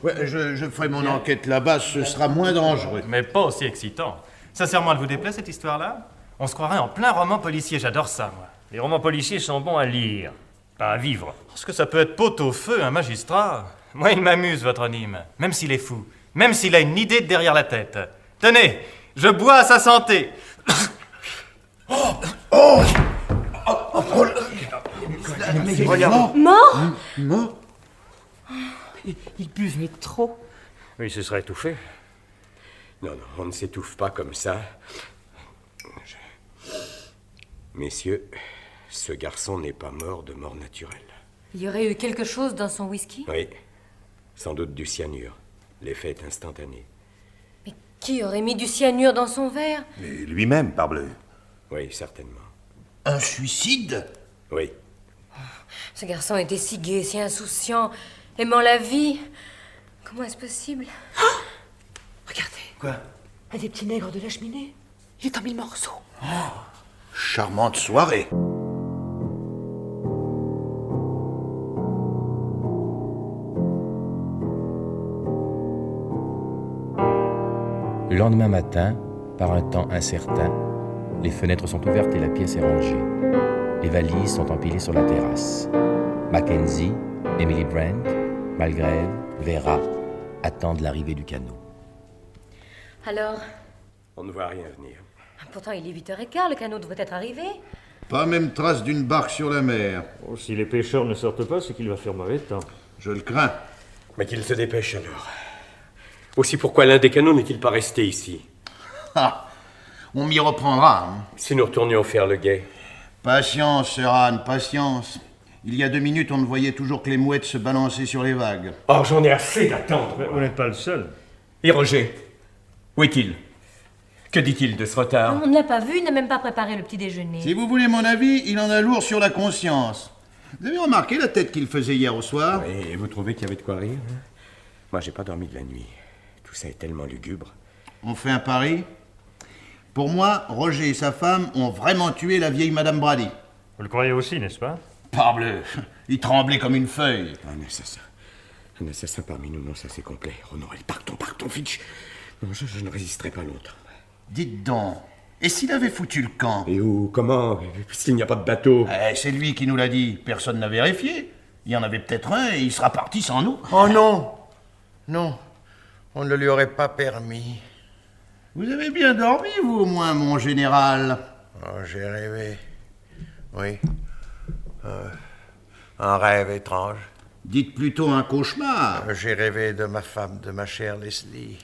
Ouais, je ferai mon enquête là-bas, ce sera moins dangereux. Mais pas aussi excitant. Sincèrement, elle vous déplaît cette histoire-là? On se croirait en plein roman policier, j'adore ça, moi. Les romans policiers sont bons à lire, pas à vivre. Parce que ça peut être pot au feu, un magistrat. Moi, il m'amuse, votre Onim, même s'il est fou, même s'il a une idée de derrière la tête. Tenez, je bois à sa santé. Mort? Il buvait trop. Oui, ce serait étouffé. Non, on ne s'étouffe pas comme ça. Messieurs, ce garçon n'est pas mort de mort naturelle. Il y aurait eu quelque chose dans son whisky? Oui, sans doute du cyanure. L'effet est instantané. Mais qui aurait mis du cyanure dans son verre? Mais lui-même, parbleu. Oui, certainement. Un suicide? Oui. Ce garçon était si gai, si insouciant, aimant la vie. Comment est-ce possible? Regardez. Quoi? Un des petits nègres de la cheminée. Il est en 1000 morceaux. Charmante soirée. Le lendemain matin, par un temps incertain, les fenêtres sont ouvertes et la pièce est rangée. Les valises sont empilées sur la terrasse. Mackenzie, Emily Brand, Malgrève, Vera attendent l'arrivée du canot. Alors? On ne voit rien venir. Pourtant, il est 8h15, le canot devrait être arrivé. Pas même trace d'une barque sur la mer. Oh, si les pêcheurs ne sortent pas, c'est qu'il va faire mauvais temps. Je le crains. Mais qu'il se dépêche alors. Aussi, pourquoi l'un des canots n'est-il pas resté ici? Ah, on m'y reprendra. Hein. Si nous retournions faire le guet. Patience, Sir Anne, patience. Il y a 2 minutes, on ne voyait toujours que les mouettes se balancer sur les vagues. Oh, j'en ai assez d'attendre. Mais vous n'êtes pas le seul. Et Roger, où est-il? Que dit-il de ce retard? On ne l'a pas vu, il n'a même pas préparé le petit déjeuner. Si vous voulez mon avis, il en a lourd sur la conscience. Vous avez remarqué la tête qu'il faisait hier au soir? Et vous trouvez qu'il y avait de quoi rire? Moi, j'ai pas dormi de la nuit. Tout ça est tellement lugubre. On fait un pari? Pour moi, Roger et sa femme ont vraiment tué la vieille Madame Brady. Vous le croyez aussi, n'est-ce pas? Parbleu, il tremblait comme une feuille. Un assassin. Un assassin parmi nous, non, ça c'est complet. Oh non, allez, partons, Fitch. Non, je ne résisterai pas longtemps. Dites donc, et s'il avait foutu le camp? Et où? Comment? Puisqu'il n'y a pas de bateau. C'est lui qui nous l'a dit, personne n'a vérifié. Il y en avait peut-être un et il sera parti sans nous. Oh non! Non, on ne lui aurait pas permis. Vous avez bien dormi, vous, au moins, mon général? Oh, j'ai rêvé. Oui. Un rêve étrange. Dites plutôt un cauchemar. J'ai rêvé de ma femme, de ma chère Leslie.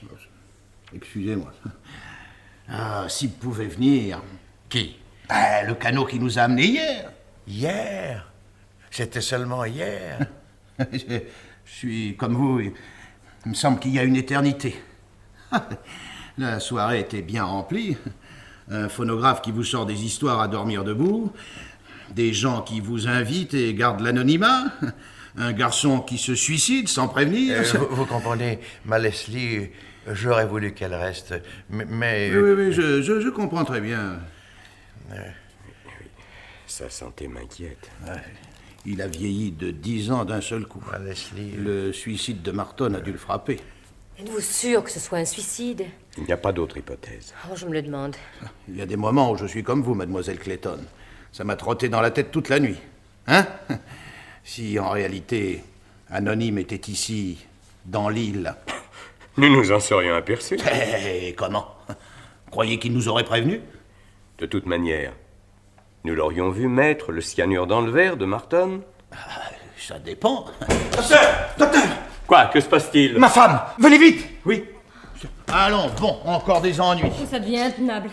Excusez-moi. Ah, s'il pouvait venir. Qui? Le canot qui nous a amenés hier. Hier? C'était seulement hier? Je suis comme vous. Il me semble qu'il y a une éternité. La soirée était bien remplie. Un phonographe qui vous sort des histoires à dormir debout. Des gens qui vous invitent et gardent l'anonymat. Un garçon qui se suicide sans prévenir. Vous comprenez, ma Leslie, j'aurais voulu qu'elle reste, mais... Oui, je comprends très bien. Sa santé m'inquiète. Il a vieilli de 10 ans d'un seul coup. Ma Leslie... Le suicide de Marton a dû le frapper. Êtes-vous sûr que ce soit un suicide? Il n'y a pas d'autre hypothèse. Oh, je me le demande. Il y a des moments où je suis comme vous, mademoiselle Clayton. Ça m'a trotté dans la tête toute la nuit. Hein? Si, en réalité, Anonyme était ici, dans l'île... Nous nous en serions aperçus. Comment? Croyez qu'il nous aurait prévenus? De toute manière, nous l'aurions vu mettre le cyanure dans le verre de Marton. Ça dépend. Docteur! Quoi? Que se passe-t-il? Ma femme! Venez vite! Oui. Allons, bon, encore des ennuis. Ça devient intenable.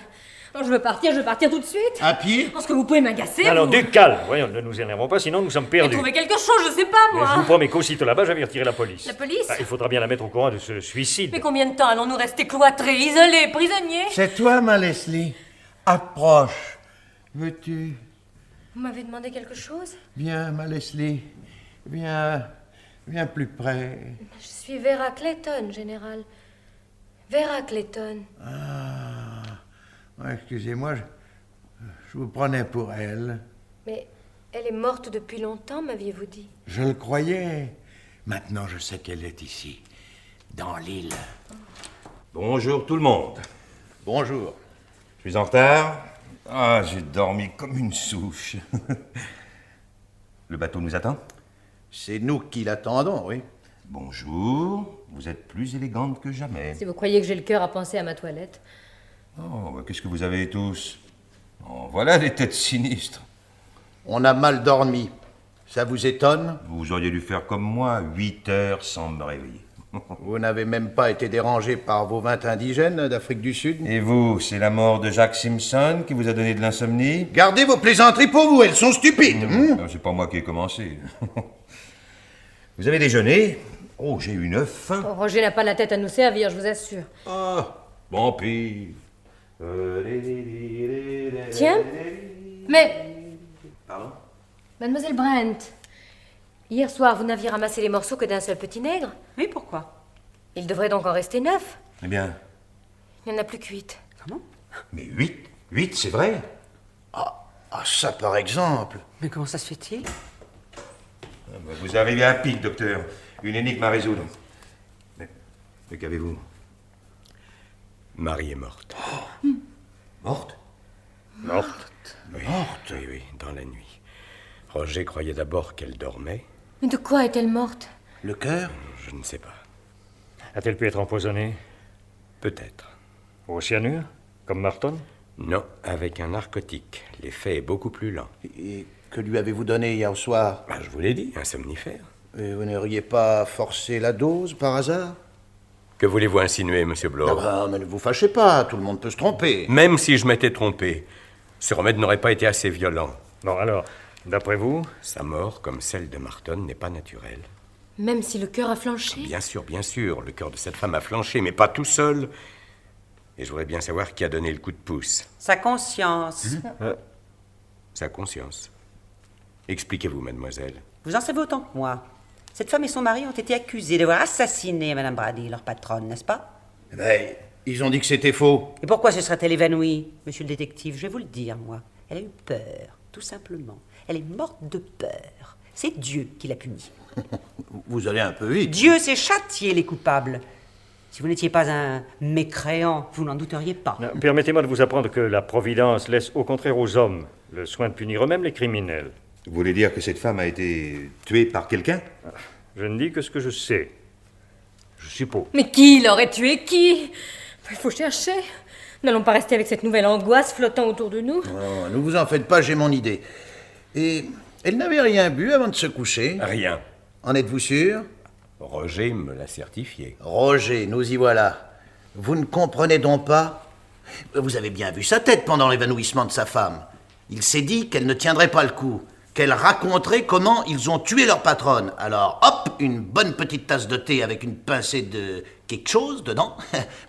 Oh, je veux partir tout de suite. À pied? Parce que vous pouvez m'agacer. Alors, vous... du calme. Voyons, ne nous énervons pas, sinon nous sommes perdus. Trouvez quelque chose, je sais pas, Mais moi. je vous promets qu'aussitôt là-bas, j'avertirai la police. La police? Il faudra bien la mettre au courant de ce suicide. Mais combien de temps allons-nous rester cloîtrés, isolés, prisonniers? C'est toi, ma Leslie. Approche. Veux-tu? Vous m'avez demandé quelque chose? Viens, ma Leslie. Viens plus près. Je suis Vera Clayton, général. Vera Clayton. Ah, excusez-moi, je vous prenais pour elle. Mais elle est morte depuis longtemps, m'aviez-vous dit? Je le croyais. Maintenant, je sais qu'elle est ici, dans l'île. Bonjour tout le monde. Bonjour. Je suis en retard. Ah, j'ai dormi comme une souche. Le bateau nous attend? C'est nous qui l'attendons, oui. Bonjour. Vous êtes plus élégante que jamais. Si vous croyez que j'ai le cœur à penser à ma toilette. Oh, bah, qu'est-ce que vous avez tous? Oh, voilà des têtes sinistres. On a mal dormi. Ça vous étonne? Vous auriez dû faire comme moi, 8 heures sans me réveiller. Vous n'avez même pas été dérangé par vos 20 indigènes d'Afrique du Sud? Et vous, c'est la mort de Jacques Simpson qui vous a donné de l'insomnie? Gardez vos plaisanteries pour vous, elles sont stupides. Non, c'est pas moi qui ai commencé. Vous avez déjeuné? Oh, j'ai une faim. Oh, Roger n'a pas la tête à nous servir, je vous assure. Ah, bon pis. Tiens, mais... Pardon? Mademoiselle Brent, hier soir, vous n'aviez ramassé les morceaux que d'un seul petit nègre? Oui, pourquoi? Il devrait donc en rester 9. Eh bien... Il n'y en a plus que 8. Comment? Mais 8, c'est vrai? Ah, ça par exemple. Mais comment ça se fait-il? Vous arrivez à pic, docteur. Une énigme à résoudre. Mais qu'avez-vous? Marie est morte. Oh. Morte? Morte? Oui. Morte? Oui, dans la nuit. Roger croyait d'abord qu'elle dormait. Mais de quoi est-elle morte? Le cœur? Je ne sais pas. A-t-elle pu être empoisonnée? Peut-être. Au cyanure? Comme Marton? Non, avec un narcotique. L'effet est beaucoup plus lent. Et que lui avez-vous donné hier soir? Je vous l'ai dit, un somnifère. Et vous n'auriez pas forcé la dose, par hasard? Que voulez-vous insinuer, monsieur Bloch? Mais ne vous fâchez pas, tout le monde peut se tromper. Même si je m'étais trompé, ce remède n'aurait pas été assez violent. Bon, alors, d'après vous? Sa mort, comme celle de Marton, n'est pas naturelle. Même si le cœur a flanché? Bien sûr, le cœur de cette femme a flanché, mais pas tout seul. Et je voudrais bien savoir qui a donné le coup de pouce. Sa conscience. Sa conscience. Expliquez-vous, mademoiselle. Vous en savez autant que moi. Cette femme et son mari ont été accusés d'avoir assassiné Madame Brady, leur patronne, n'est-ce pas? Ils ont dit que c'était faux. Et pourquoi se serait-elle évanouie, monsieur le détective? Je vais vous le dire, moi. Elle a eu peur, tout simplement. Elle est morte de peur. C'est Dieu qui l'a punie. Vous allez un peu vite. Dieu sait châtier les coupables. Si vous n'étiez pas un mécréant, vous n'en douteriez pas. Permettez-moi de vous apprendre que la Providence laisse au contraire aux hommes le soin de punir eux-mêmes les criminels. Vous voulez dire que cette femme a été tuée par quelqu'un? Je ne dis que ce que je sais. Je suppose. Mais qui l'aurait tué? Qui? Il faut chercher. N'allons pas rester avec cette nouvelle angoisse flottant autour de nous. Non, ne vous en faites pas, j'ai mon idée. Et elle n'avait rien bu avant de se coucher? Rien. En êtes-vous sûr? Roger me l'a certifié. Roger, nous y voilà. Vous ne comprenez donc pas? Vous avez bien vu sa tête pendant l'évanouissement de sa femme. Il s'est dit qu'elle ne tiendrait pas le coup, qu'elle raconterait comment ils ont tué leur patronne. Alors, hop, une bonne petite tasse de thé avec une pincée de quelque chose dedans.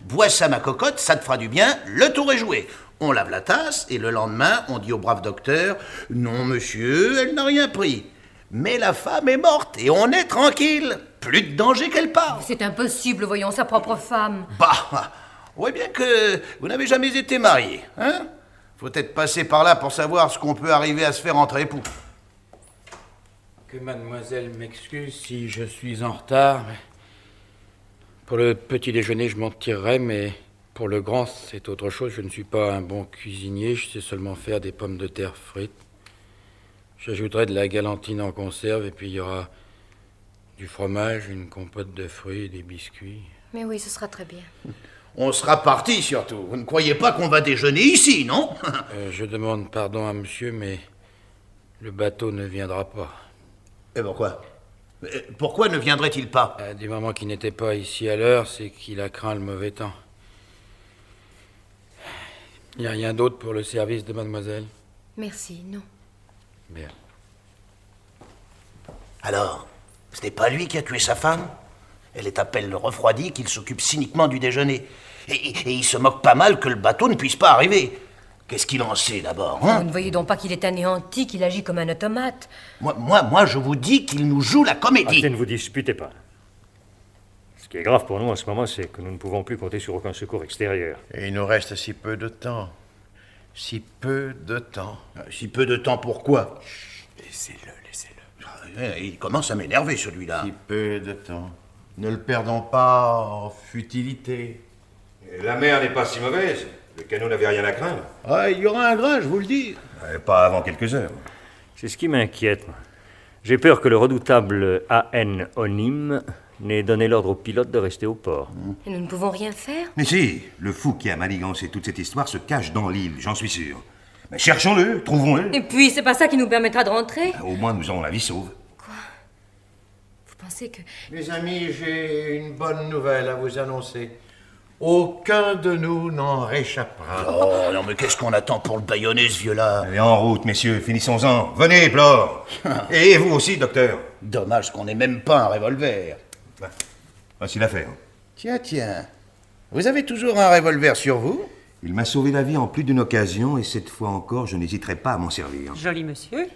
Bois ça, ma cocotte, ça te fera du bien, le tour est joué. On lave la tasse et le lendemain, on dit au brave docteur « Non, monsieur, elle n'a rien pris. » Mais la femme est morte et on est tranquille. Plus de danger qu'elle part. C'est impossible, voyons, sa propre femme. Bah, on voit bien que vous n'avez jamais été marié, hein? Faut être passé par là pour savoir ce qu'on peut arriver à se faire entre époux. Que mademoiselle m'excuse si je suis en retard. Pour le petit déjeuner, je m'en tirerai, mais pour le grand, c'est autre chose. Je ne suis pas un bon cuisinier, je sais seulement faire des pommes de terre frites. J'ajouterai de la galantine en conserve, et puis il y aura du fromage, une compote de fruits et des biscuits. Mais oui, ce sera très bien. On sera parti surtout. Vous ne croyez pas qu'on va déjeuner ici, non? Je demande pardon à monsieur, mais le bateau ne viendra pas. Et pourquoi? Pourquoi ne viendrait-il pas? Du moment qu'il n'était pas ici à l'heure, c'est qu'il a craint le mauvais temps. Il n'y a rien d'autre pour le service de mademoiselle? Merci, non. Bien. Alors, ce n'est pas lui qui a tué sa femme? Elle est à peine refroidie qu'il s'occupe cyniquement du déjeuner. Et il se moque pas mal que le bateau ne puisse pas arriver. Qu'est-ce qu'il en sait d'abord, hein? Vous ne voyez donc pas qu'il est anéanti, qu'il agit comme un automate? Moi, je vous dis qu'il nous joue la comédie. Ne vous disputez pas. Ce qui est grave pour nous en ce moment, c'est que nous ne pouvons plus compter sur aucun secours extérieur. Et il nous reste si peu de temps. Si peu de temps. Si peu de temps, pourquoi? Laissez-le. Il commence à m'énerver, celui-là. Si peu de temps. Ne le perdons pas en futilité. La mer n'est pas si mauvaise. Le canot n'avait rien à craindre. Il y aura un grain, je vous le dis. Pas avant quelques heures. C'est ce qui m'inquiète. J'ai peur que le redoutable A.N. Onim n'ait donné l'ordre au pilote de rester au port. Et nous ne pouvons rien faire? Mais si, le fou qui a manigancé toute cette histoire se cache dans l'île, j'en suis sûr. Mais cherchons-le, trouvons-le. Et puis, c'est pas ça qui nous permettra de rentrer? Au moins, nous aurons la vie sauve. Vous pensez que... Mes amis, j'ai une bonne nouvelle à vous annoncer. Aucun de nous n'en réchappera. Oh, non, mais qu'est-ce qu'on attend pour le bâillonner, ce vieux-là? Allez, en route, messieurs, finissons-en. Venez, Plore. Et vous aussi, docteur. Dommage qu'on n'ait même pas un revolver. Voici l'affaire. Tiens. Vous avez toujours un revolver sur vous? Il m'a sauvé la vie en plus d'une occasion, et cette fois encore, je n'hésiterai pas à m'en servir. Joli monsieur.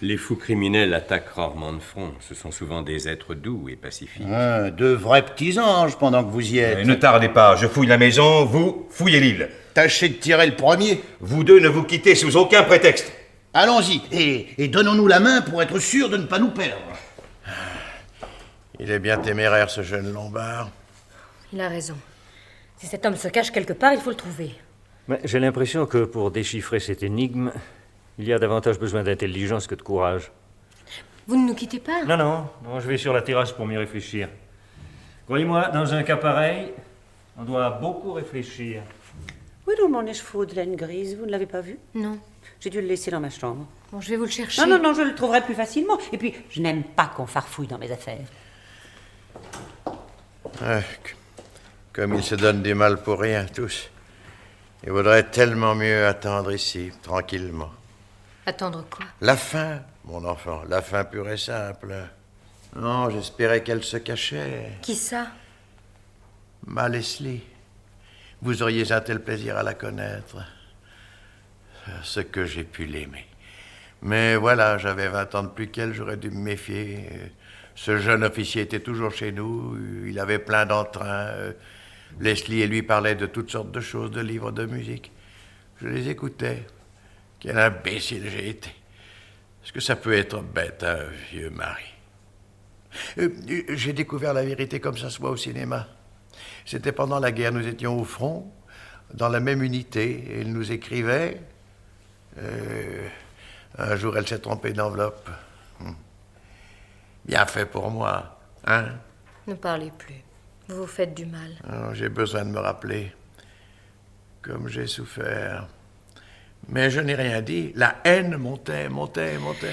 Les fous criminels attaquent rarement de front. Ce sont souvent des êtres doux et pacifiques. De vrais petits anges pendant que vous y êtes. Ne tardez pas, je fouille la maison, vous fouillez l'île. Tâchez de tirer le premier. Vous deux ne vous quittez sous aucun prétexte. Allons-y, et donnons-nous la main pour être sûrs de ne pas nous perdre. Il est bien téméraire, ce jeune Lombard. Il a raison. Si cet homme se cache quelque part, il faut le trouver. Mais j'ai l'impression que pour déchiffrer cette énigme, il y a davantage besoin d'intelligence que de courage. Vous ne nous quittez pas? Non, non, non, je vais sur la terrasse pour m'y réfléchir. Croyez-moi, dans un cas pareil, on doit beaucoup réfléchir. Oui, dans mon écheveau de laine grise, vous ne l'avez pas vu? Non. J'ai dû le laisser dans ma chambre. Bon, je vais vous le chercher. Non, non, non, je le trouverai plus facilement. Et puis, je n'aime pas qu'on farfouille dans mes affaires. Comme ils se donnent du mal pour rien, tous. Il vaudrait tellement mieux attendre ici, tranquillement. Attendre quoi? La fin, mon enfant, la fin pure et simple. Non, j'espérais qu'elle se cachait. Qui ça? Ma Leslie. Vous auriez un tel plaisir à la connaître. Ce que j'ai pu l'aimer. Mais voilà, j'avais 20 ans de plus qu'elle, j'aurais dû me méfier. Ce jeune officier était toujours chez nous, il avait plein d'entrain. Leslie et lui parlaient de toutes sortes de choses, de livres, de musique. Je les écoutais. Quel imbécile j'ai été. Est-ce que ça peut être bête, un vieux mari? J'ai découvert la vérité comme ça se voit au cinéma. C'était pendant la guerre, nous étions au front, dans la même unité. Il nous écrivait. Un jour, elle s'est trompée d'enveloppe. Bien fait pour moi, hein? Ne parlez plus. Vous vous faites du mal. Oh, j'ai besoin de me rappeler. Comme j'ai souffert. Mais je n'ai rien dit. La haine montait.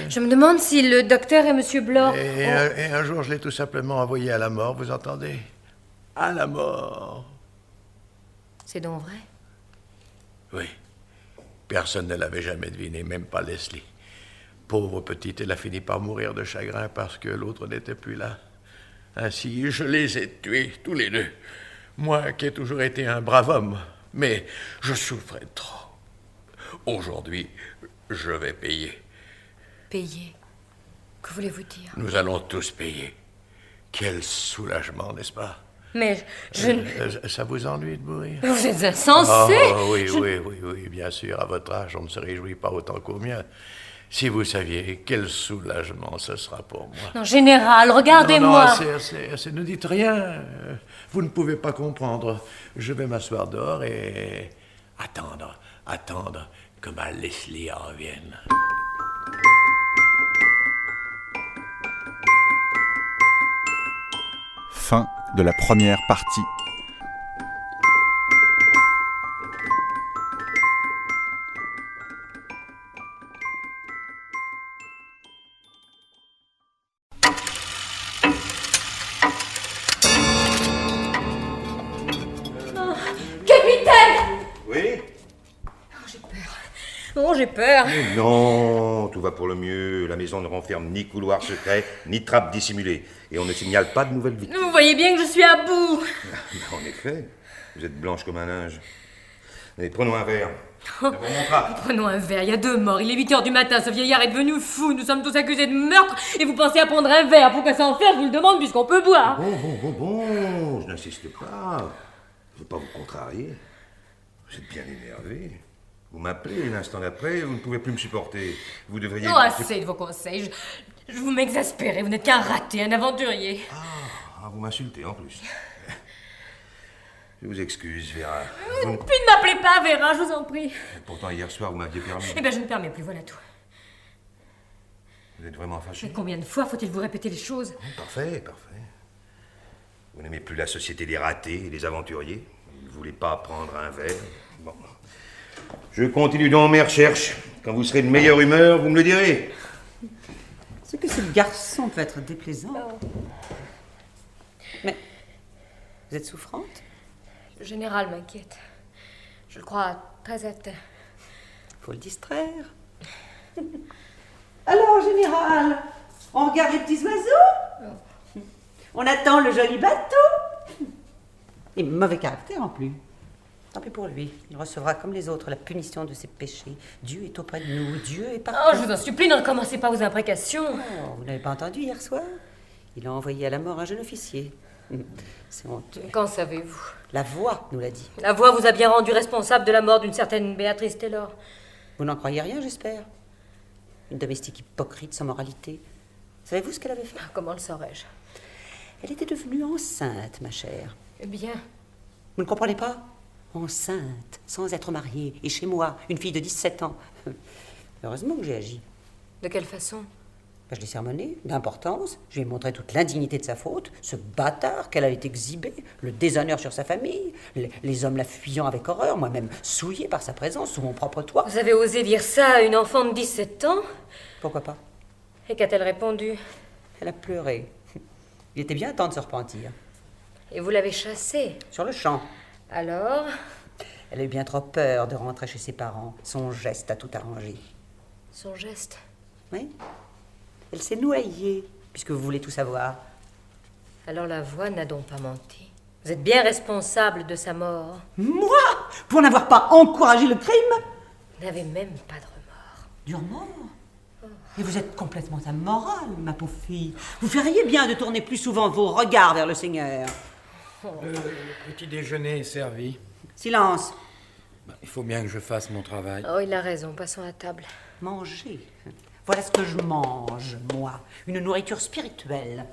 Je me demande si le docteur et Monsieur Blore... Et un jour, je l'ai tout simplement envoyé à la mort, vous entendez? À la mort. C'est donc vrai? Oui. Personne ne l'avait jamais deviné, même pas Leslie. Pauvre petite, elle a fini par mourir de chagrin parce que l'autre n'était plus là. Ainsi, je les ai tués, tous les deux. Moi qui ai toujours été un brave homme, mais je souffrais trop. Aujourd'hui, je vais payer. Payer? Que voulez-vous dire? Nous allons tous payer. Quel soulagement, n'est-ce pas? Mais je... Ça vous ennuie de mourir? Vous êtes insensé! Oh, oui, bien sûr. À votre âge, on ne se réjouit pas autant qu'au mien. Si vous saviez quel soulagement ce sera pour moi. Non, général, regardez-moi. Non, assez, ne dites rien. Vous ne pouvez pas comprendre. Je vais m'asseoir dehors et attendre que ma Leslie en revienne. Fin de la première partie. Capitaine! Oui? Oh, j'ai peur. Mais non, tout va pour le mieux. La maison ne renferme ni couloir secret, ni trappe dissimulée. Et on ne signale pas de nouvelles victimes. Vous voyez bien que je suis à bout. En effet, vous êtes blanche comme un linge. Allez, prenons un verre. Prenons un verre, il y a 2 morts. Il est 8h du matin, ce vieillard est devenu fou. Nous sommes tous accusés de meurtre et vous pensez à prendre un verre. Pourquoi ça en faire? Je vous le demande puisqu'on peut boire. Bon, je n'insiste pas. Je ne veux pas vous contrarier. Vous êtes bien énervé. Vous m'appelez, l'instant d'après, vous ne pouvez plus me supporter. Vous devriez... Oh, assez de vos conseils. Je vous m'exaspérez. Vous n'êtes qu'un raté, un aventurier. Ah, vous m'insultez en plus. Je vous excuse, Vera. Puis ne m'appelez pas Vera, je vous en prie. Pourtant, hier soir, vous m'aviez permis. Eh bien, je ne permets plus, voilà tout. Vous êtes vraiment fâché? Mais combien de fois faut-il vous répéter les choses? Parfait. Vous n'aimez plus la société des ratés et des aventuriers? Vous ne voulez pas prendre un verre? Bon. Je continue donc mes recherches. Quand vous serez de meilleure humeur, vous me le direz. Ce que ce garçon peut être déplaisant. Mais vous êtes souffrante? Le général m'inquiète. Je le crois très atteint. Faut le distraire. Alors, général, on regarde les petits oiseaux? On attend le joli bateau? Et mauvais caractère en plus. Tant pis pour lui. Il recevra comme les autres la punition de ses péchés. Dieu est auprès de nous. Dieu est partout. Oh, je vous en supplie, ne recommencez pas vos imprécations. Oh, vous n'avez pas entendu hier soir? Il a envoyé à la mort un jeune officier. C'est honteux. Qu'en savez-vous? La voix nous l'a dit. La voix vous a bien rendu responsable de la mort d'une certaine Béatrice Taylor. Vous n'en croyez rien, j'espère? Une domestique hypocrite, sans moralité. Savez-vous ce qu'elle avait fait? Comment le saurais-je? Elle était devenue enceinte, ma chère. Eh bien... Vous ne comprenez pas? Enceinte, sans être mariée, et chez moi, une fille de 17 ans. Heureusement que j'ai agi. De quelle façon? Je l'ai sermonné, d'importance. Je lui ai montré toute l'indignité de sa faute, ce bâtard qu'elle allait exhiber, le déshonneur sur sa famille, les hommes la fuyant avec horreur, moi-même souillé par sa présence sous mon propre toit. Vous avez osé dire ça à une enfant de 17 ans? Pourquoi pas? Et qu'a-t-elle répondu? Elle a pleuré. Il était bien temps de se repentir. Et vous l'avez chassée? Sur le champ. Alors? Elle a eu bien trop peur de rentrer chez ses parents. Son geste a tout arrangé. Son geste? Oui. Elle s'est noyée, puisque vous voulez tout savoir. Alors la voix n'a donc pas menti. Vous êtes bien responsable de sa mort. Moi? Pour n'avoir pas encouragé le crime? Vous n'avez même pas de remords. Du remords? Et vous êtes complètement immoral, ma pauvre fille. Vous feriez bien de tourner plus souvent vos regards vers le Seigneur. Le petit déjeuner est servi. Silence. Il faut bien que je fasse mon travail. Oh, il a raison. Passons à table. Manger. Voilà ce que je mange, moi. Une nourriture spirituelle.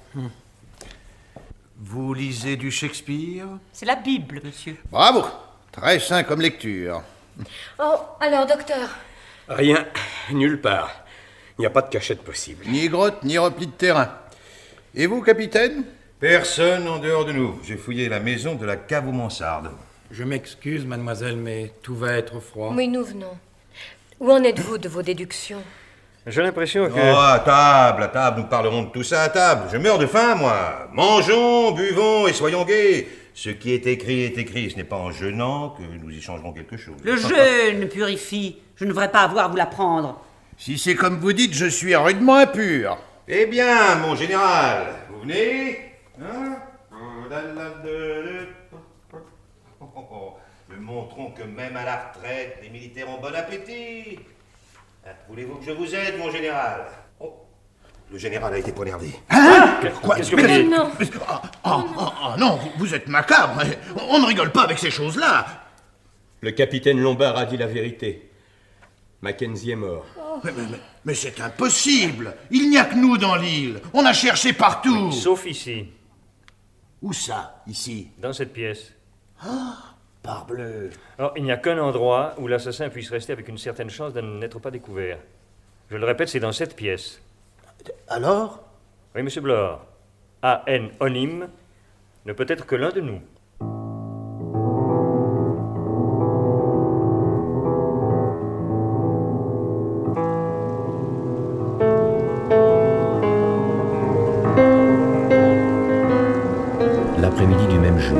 Vous lisez du Shakespeare? C'est la Bible, monsieur. Bravo. Très sain comme lecture. Oh, alors, docteur? Rien, nulle part. Il n'y a pas de cachette possible. Ni grotte, ni repli de terrain. Et vous, capitaine? Personne en dehors de nous. J'ai fouillé la maison de la cave aux mansardes. Je m'excuse, mademoiselle, mais tout va être froid. Oui, nous venons. Où en êtes-vous de vos déductions? J'ai l'impression que... Oh, à table, nous parlerons de tout ça à table. Je meurs de faim, moi. Mangeons, buvons et soyons gais. Ce qui est écrit, ce n'est pas en jeûnant que nous y changerons quelque chose. Le jeûne purifie. Je ne devrais pas avoir à vous l'apprendre. Si c'est comme vous dites, je suis rudement impur. Eh bien, mon général, vous venez hein? Nous montrons que même à la retraite, les militaires ont bon appétit. Voulez-vous que je vous aide, mon général? Oh, le général a été poignardé. Hein? Quoi? Qu'est-ce que vous dites? Non. Non, vous êtes macabre. On ne rigole pas avec ces choses-là. Le capitaine Lombard a dit la vérité. Mackenzie est mort. Mais c'est impossible. Il n'y a que nous dans l'île. On a cherché partout. Sauf ici, Où ça, ici? dans cette pièce. Parbleu. Alors, il n'y a qu'un endroit où l'assassin puisse rester avec une certaine chance de n'être pas découvert. Je le répète, c'est dans cette pièce. Alors? Oui, monsieur Blore. A.N. Onim ne peut être que l'un de nous. L'après-midi du même jour,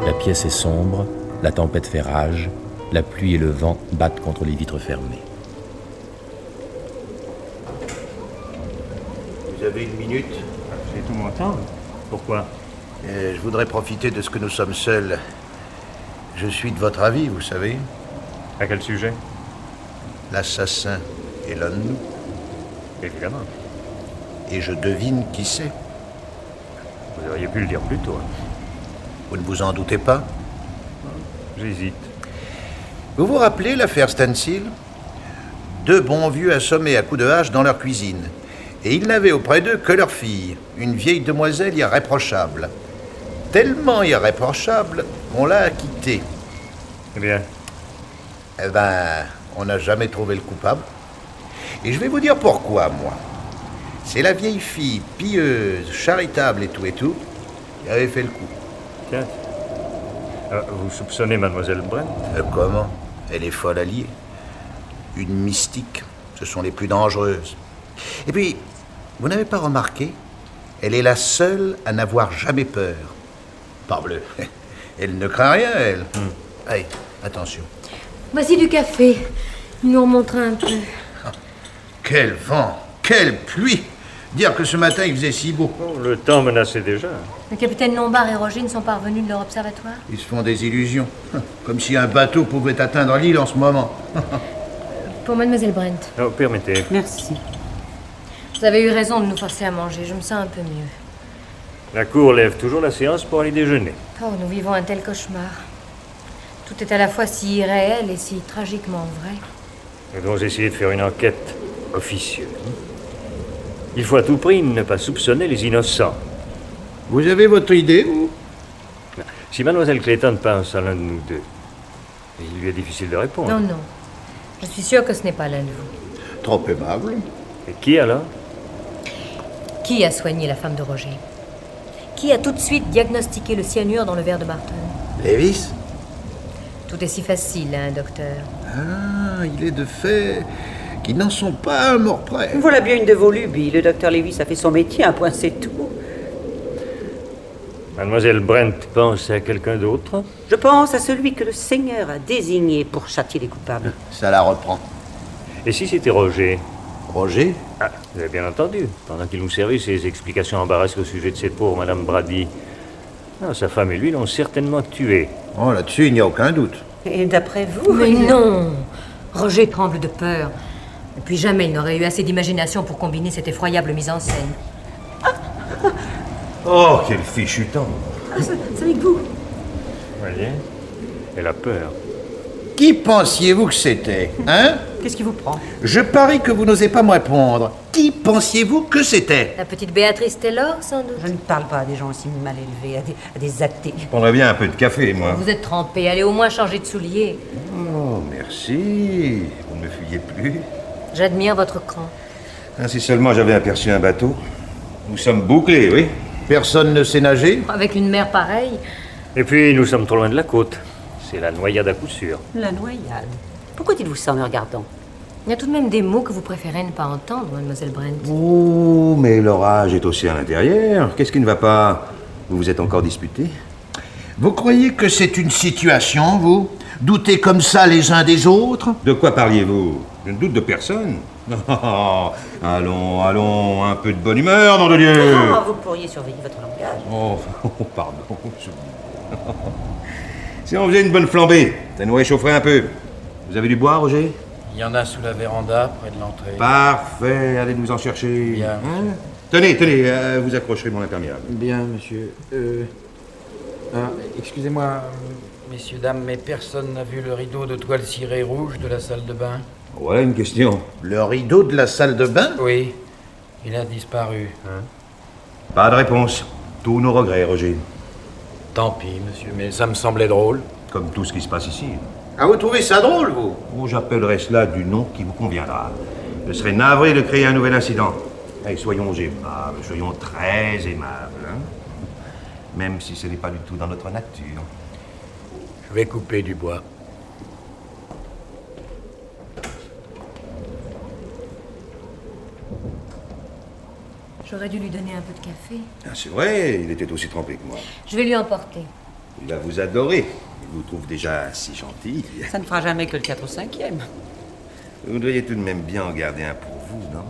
la pièce est sombre, la tempête fait rage, la pluie et le vent battent contre les vitres fermées. Vous avez une minute? J'ai tout mon temps. Pourquoi? Je voudrais profiter de ce que nous sommes seuls. Je suis de votre avis, vous savez. À quel sujet? L'assassin est l'un de nous. Évidemment. Et je devine qui c'est. Vous auriez pu le dire plus tôt. Vous ne vous en doutez pas? J'hésite. Vous vous rappelez l'affaire Stansil? Deux bons vieux assommés à coups de hache dans leur cuisine. Et ils n'avaient auprès d'eux que leur fille, une vieille demoiselle irréprochable. Tellement irréprochable qu'on l'a acquittée. Eh bien? Eh ben, on n'a jamais trouvé le coupable. Et je vais vous dire pourquoi, moi. C'est la vieille fille, pieuse, charitable et tout, qui avait fait le coup. Tiens. Vous soupçonnez mademoiselle Brent? Comment? Elle est folle alliée. Une mystique. Ce sont les plus dangereuses. Et puis, vous n'avez pas remarqué? Elle est la seule à n'avoir jamais peur. Parbleu. Elle ne craint rien, elle. Allez, attention. Voici du café. Il nous remontera un peu. Quel vent! Quelle pluie! Dire que ce matin il faisait si beau. Oh, le temps menaçait déjà. Le capitaine Lombard et Roger ne sont pas revenus de leur observatoire? Ils se font des illusions. Comme si un bateau pouvait atteindre l'île en ce moment. Pour mademoiselle Brent. Oh, permettez. Merci. Vous avez eu raison de nous forcer à manger. Je me sens un peu mieux. La cour lève toujours la séance pour aller déjeuner. Oh, nous vivons un tel cauchemar. Tout est à la fois si irréel et si tragiquement vrai. Nous devons essayer de faire une enquête officieuse. Il faut à tout prix ne pas soupçonner les innocents. Vous avez votre idée, vous? Si mademoiselle Clayton pense à l'un de nous deux, il lui est difficile de répondre. Non, non. Je suis sûre que ce n'est pas l'un de vous. Trop aimable. Et qui alors? Qui a soigné la femme de Roger? Qui a tout de suite diagnostiqué le cyanure dans le verre de Martin? Lévis? Tout est si facile, hein, docteur. Ah, il est de fait qu'ils n'en sont pas à mort près. Voilà bien une de vos lubies. Le docteur Lewis a fait son métier, un point c'est tout. Mademoiselle Brent pense à quelqu'un d'autre? Je pense à celui que le Seigneur a désigné pour châtier les coupables. Ça la reprend. Et si c'était Roger? Roger? Ah, vous avez bien entendu, pendant qu'il nous servait ses explications embarrassées au sujet de cette pauvre Madame Brady. Ah, sa femme et lui l'ont certainement tué. Oh, là-dessus, il n'y a aucun doute. Et d'après vous... Mais non! Roger tremble de peur. Et puis jamais il n'aurait eu assez d'imagination pour combiner cette effroyable mise en scène. Oh, quel fichu temps. Ah, c'est avec vous. Voyez? Elle a peur. Qui pensiez-vous que c'était, hein? Qu'est-ce qui vous prend? Je parie que vous n'osez pas me répondre. Qui pensiez-vous que c'était? La petite Béatrice Taylor, sans doute. Je ne parle pas à des gens aussi mal élevés, à des athées. Je prendrais bien un peu de café, moi. Vous êtes trempé, allez au moins changer de souliers. Oh, merci. Vous ne me fuyez plus. J'admire votre cran. Ah, si seulement j'avais aperçu un bateau. Nous sommes bouclés, oui. Personne ne sait nager? Avec une mer pareille. Et puis, nous sommes trop loin de la côte. C'est la noyade à coup sûr. La noyade. Pourquoi dites-vous ça en me regardant? Il y a tout de même des mots que vous préférez ne pas entendre, mademoiselle Brent. Oh, mais l'orage est aussi à l'intérieur. Qu'est-ce qui ne va pas? Vous vous êtes encore disputé? Vous croyez que c'est une situation, vous? Doutez comme ça les uns des autres? De quoi parliez-vous? Je ne doute de personne. Oh, allons, un peu de bonne humeur, nom de Dieu. Ah, vous pourriez surveiller votre langage. Oh, pardon. Si on faisait une bonne flambée, ça nous réchaufferait un peu. Vous avez du bois, Roger? Il y en a sous la véranda, près de l'entrée. Parfait, allez nous en chercher. Bien. Hein? Tenez, vous accrocherez mon imperméable. Bien, monsieur. Excusez-moi, messieurs, dames, mais personne n'a vu le rideau de toile cirée rouge de la salle de bain? Voilà une question. Le rideau de la salle de bain? Oui, il a disparu. Pas de réponse. Tous nos regrets, Roger. Tant pis, monsieur, mais ça me semblait drôle. Comme tout ce qui se passe ici. Ah, vous trouvez ça drôle, vous? Oh, j'appellerai cela du nom qui vous conviendra. Je serais navré de créer un nouvel incident. Allez, soyons aimables, soyons très aimables. Hein? Même si ce n'est pas du tout dans notre nature. Je vais couper du bois. J'aurais dû lui donner un peu de café. Ah, c'est vrai, il était aussi trempé que moi. Je vais lui emporter. Il va vous adorer. Il vous trouve déjà si gentil. Ça ne fera jamais que le 4 ou 5e. Vous devriez tout de même bien en garder un pour vous, non?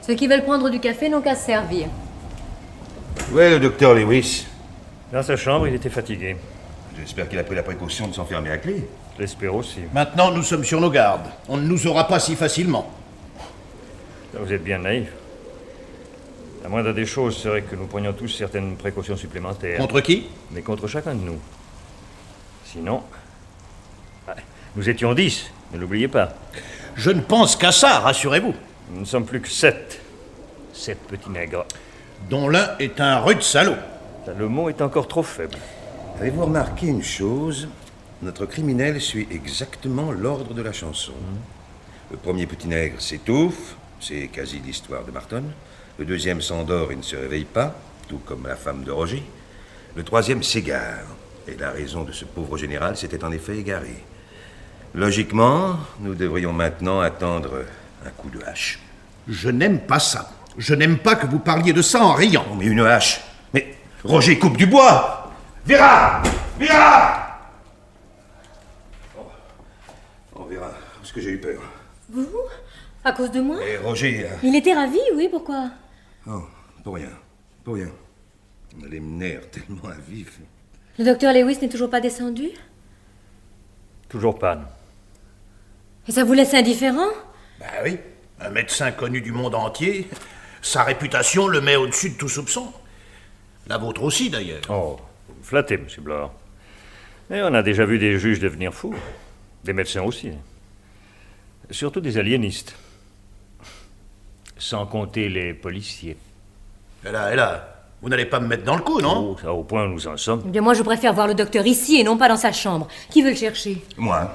Ceux qui veulent prendre du café n'ont qu'à se servir. Où est le docteur Lewis? Dans sa chambre, il était fatigué. J'espère qu'il a pris la précaution de s'enfermer à clé. Je l'espère aussi. Maintenant, nous sommes sur nos gardes. On ne nous aura pas si facilement. Vous êtes bien naïf. La moindre des choses serait que nous prenions tous certaines précautions supplémentaires. Contre qui? Mais contre chacun de nous. Sinon... nous étions 10, ne l'oubliez pas. Je ne pense qu'à ça, rassurez-vous. Nous ne sommes plus que 7. 7 petits nègres. Dont l'un est un rude salaud. Le mot est encore trop faible. Avez-vous remarqué une chose? Notre criminel suit exactement l'ordre de la chanson. Le premier petit nègre s'étouffe, c'est quasi l'histoire de Marton. Le deuxième s'endort et ne se réveille pas, tout comme la femme de Roger. Le troisième s'égare, et la raison de ce pauvre général s'était en effet égarée. Logiquement, nous devrions maintenant attendre un coup de hache. Je n'aime pas ça. Je n'aime pas que vous parliez de ça en riant. Oh, mais une hache? Mais Roger coupe du bois! Vera! Vera! Oh, Vera, parce que j'ai eu peur. Vous? À cause de moi? Et Roger... Il était ravi, oui, pourquoi? Oh, pour rien. Pour rien. On a les nerfs tellement à vif. Le docteur Lewis n'est toujours pas descendu? Toujours pas, non. Et ça vous laisse indifférent? Bah oui. Un médecin connu du monde entier, sa réputation le met au-dessus de tout soupçon. La vôtre aussi, d'ailleurs. Oh, vous me flattez, monsieur Blore. Mais on a déjà vu des juges devenir fous. Des médecins aussi. Surtout des aliénistes. Sans compter les policiers. Et là, vous n'allez pas me mettre dans le coup, non? Oh, ça, au point où nous en sommes. Eh bien, moi, je préfère voir le docteur ici et non pas dans sa chambre. Qui veut le chercher? Moi.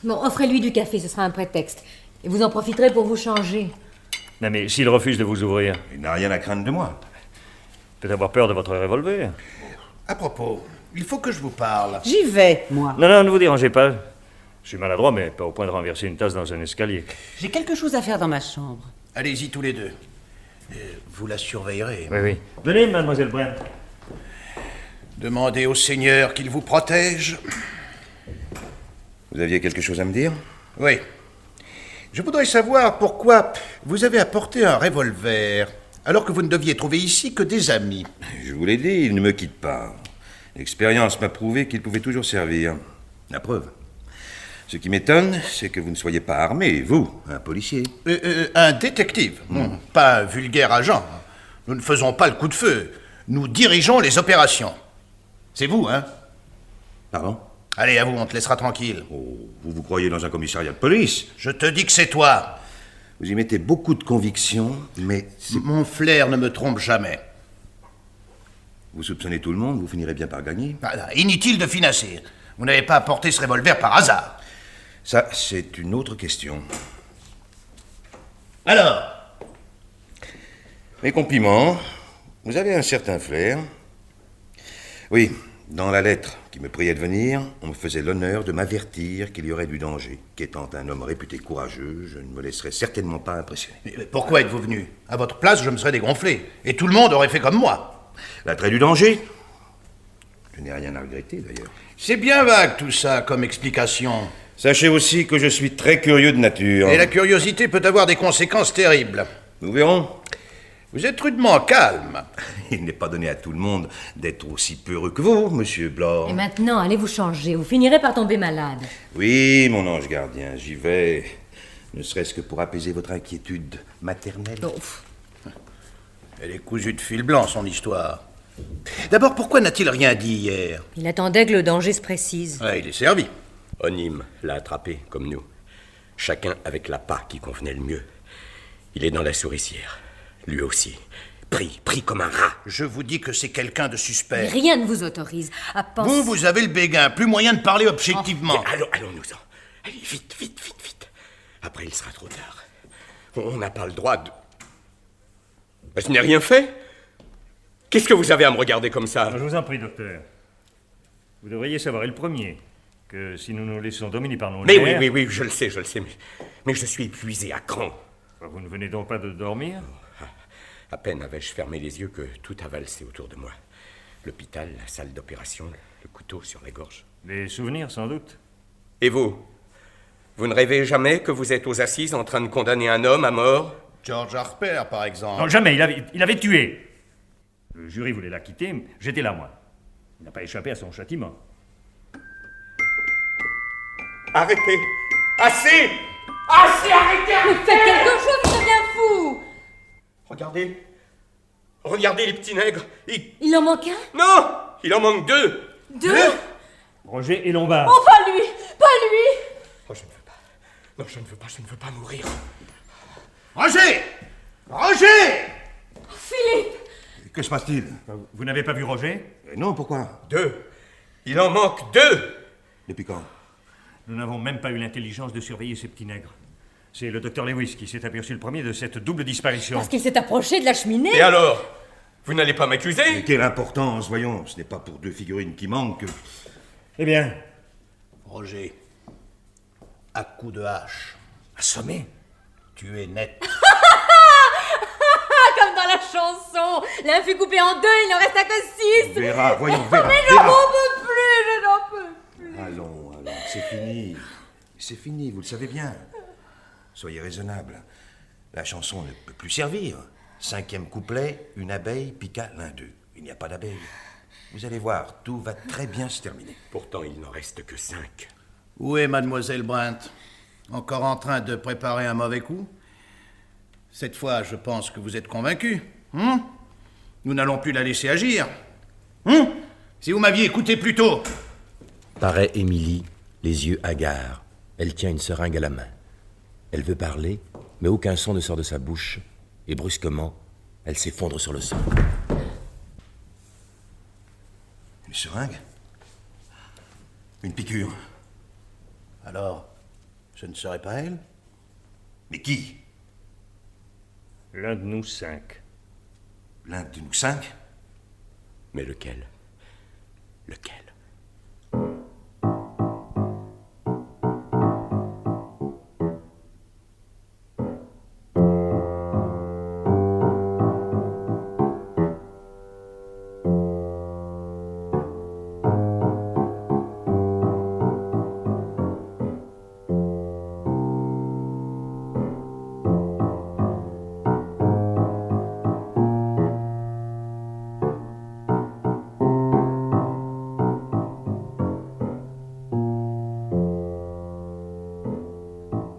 Bon, offrez-lui du café, ce sera un prétexte. Et vous en profiterez pour vous changer. Non mais s'il refuse de vous ouvrir... Il n'a rien à craindre de moi. Peut avoir peur de votre revolver. À propos, il faut que je vous parle. J'y vais, moi. Non, non, ne vous dérangez pas. Je suis maladroit, mais pas au point de renverser une tasse dans un escalier. J'ai quelque chose à faire dans ma chambre. Allez-y tous les deux. Vous la surveillerez. Oui, oui. Venez, mademoiselle Brent. Demandez au Seigneur qu'il vous protège. Vous aviez quelque chose à me dire? Oui. Je voudrais savoir pourquoi vous avez apporté un revolver, alors que vous ne deviez trouver ici que des amis. Je vous l'ai dit, il ne me quitte pas. L'expérience m'a prouvé qu'il pouvait toujours servir. La preuve. Ce qui m'étonne, c'est que vous ne soyez pas armé, vous, un policier. Un détective, pas un vulgaire agent. Nous ne faisons pas le coup de feu. Nous dirigeons les opérations. C'est vous, hein? Pardon? Allez, à vous, on te laissera tranquille. Oh, vous croyez dans un commissariat de police? Je te dis que c'est toi. Vous y mettez beaucoup de conviction, mais... Mon flair ne me trompe jamais. Vous soupçonnez tout le monde, vous finirez bien par gagner. Inutile de finasser. Vous n'avez pas apporté ce revolver par hasard. Ça, c'est une autre question. Alors? Mes compliments. Vous avez un certain flair. Oui, dans la lettre qui me priait de venir, on me faisait l'honneur de m'avertir qu'il y aurait du danger. Qu'étant un homme réputé courageux, je ne me laisserais certainement pas impressionner. Mais pourquoi êtes-vous venu? À votre place, je me serais dégonflé. Et tout le monde aurait fait comme moi. L'attrait du danger? Je n'ai rien à regretter, d'ailleurs. C'est bien vague, tout ça, comme explication. Sachez aussi que je suis très curieux de nature. Et la curiosité peut avoir des conséquences terribles. Nous verrons. Vous êtes rudement calme. Il n'est pas donné à tout le monde d'être aussi peureux que vous, monsieur Blore. Et maintenant, allez vous changer, vous finirez par tomber malade. Oui, mon ange gardien, j'y vais. Ne serait-ce que pour apaiser votre inquiétude maternelle. Elle est cousue de fil blanc, son histoire. D'abord, pourquoi n'a-t-il rien dit hier? Il attendait que le danger se précise. Ouais, il est servi. Onim l'a attrapé, comme nous. Chacun avec l'appât qui convenait le mieux. Il est dans la souricière. Lui aussi. Pris comme un rat. Je vous dis que c'est quelqu'un de suspect. Mais rien ne vous autorise à penser... Vous avez le béguin. Plus moyen de parler objectivement. Allons-nous-en. Allez, vite. Après, il sera trop tard. On n'a pas le droit de... Je n'ai rien fait. Qu'est-ce que vous avez à me regarder comme ça? Je vous en prie, docteur. Vous devriez savoir, et le premier, que si nous nous laissons dominer par nos nerfs... Mais oui, je le sais, mais je suis épuisé à cran. Vous ne venez donc pas de dormir? À peine avais-je fermé les yeux que tout a valsé autour de moi. L'hôpital, la salle d'opération, le couteau sur la gorge. Des souvenirs, sans doute. Et vous? Vous ne rêvez jamais que vous êtes aux assises en train de condamner un homme à mort? George Harper, par exemple. Non, jamais, il avait tué. Le jury voulait l'acquitter, j'étais là, moi. Il n'a pas échappé à son châtiment. Arrêtez! Assez! Arrêtez! Mais faites quelque chose, ça devient fou! Regardez les petits nègres. Il en manque un? Non! Il en manque deux! Deux? Roger et Lombard. Oh, pas lui! Pas lui! Oh, je ne veux pas. Non, je ne veux pas mourir. Roger! Philippe! Que se passe-t-il? Vous n'avez pas vu Roger? Non, pourquoi? Deux! Il en manque deux! Depuis quand? Nous n'avons même pas eu l'intelligence de surveiller ces petits nègres. C'est le docteur Lewis qui s'est aperçu le premier de cette double disparition. Parce qu'il s'est approché de la cheminée. Et alors? Vous n'allez pas m'accuser? Mais quelle importance, voyons. Ce n'est pas pour deux figurines qui manquent que... Eh bien... Roger, à coups de hache. Assommé? Tu es net. Comme dans la chanson. L'un fut coupé en deux, il n'en resta que 6. Verra, voyons, verra. Mais je n'en peux plus, je n'en peux plus. Allons, c'est fini. C'est fini, vous le savez bien. Soyez raisonnable. La chanson ne peut plus servir. 5e couplet, une abeille piqua l'un d'eux. Il n'y a pas d'abeille. Vous allez voir, tout va très bien se terminer. Pourtant, il n'en reste que 5. Où est mademoiselle Brent? Encore en train de préparer un mauvais coup? Cette fois, je pense que vous êtes convaincu. Nous n'allons plus la laisser agir. Si vous m'aviez écouté plus tôt. Paraît Émilie, les yeux hagards. Elle tient une seringue à la main. Elle veut parler, mais aucun son ne sort de sa bouche. Et brusquement, elle s'effondre sur le sol. Une seringue? Une piqûre? Alors, ce ne serait pas elle? Mais qui? L'un de nous 5. L'un de nous 5? Mais lequel? Lequel?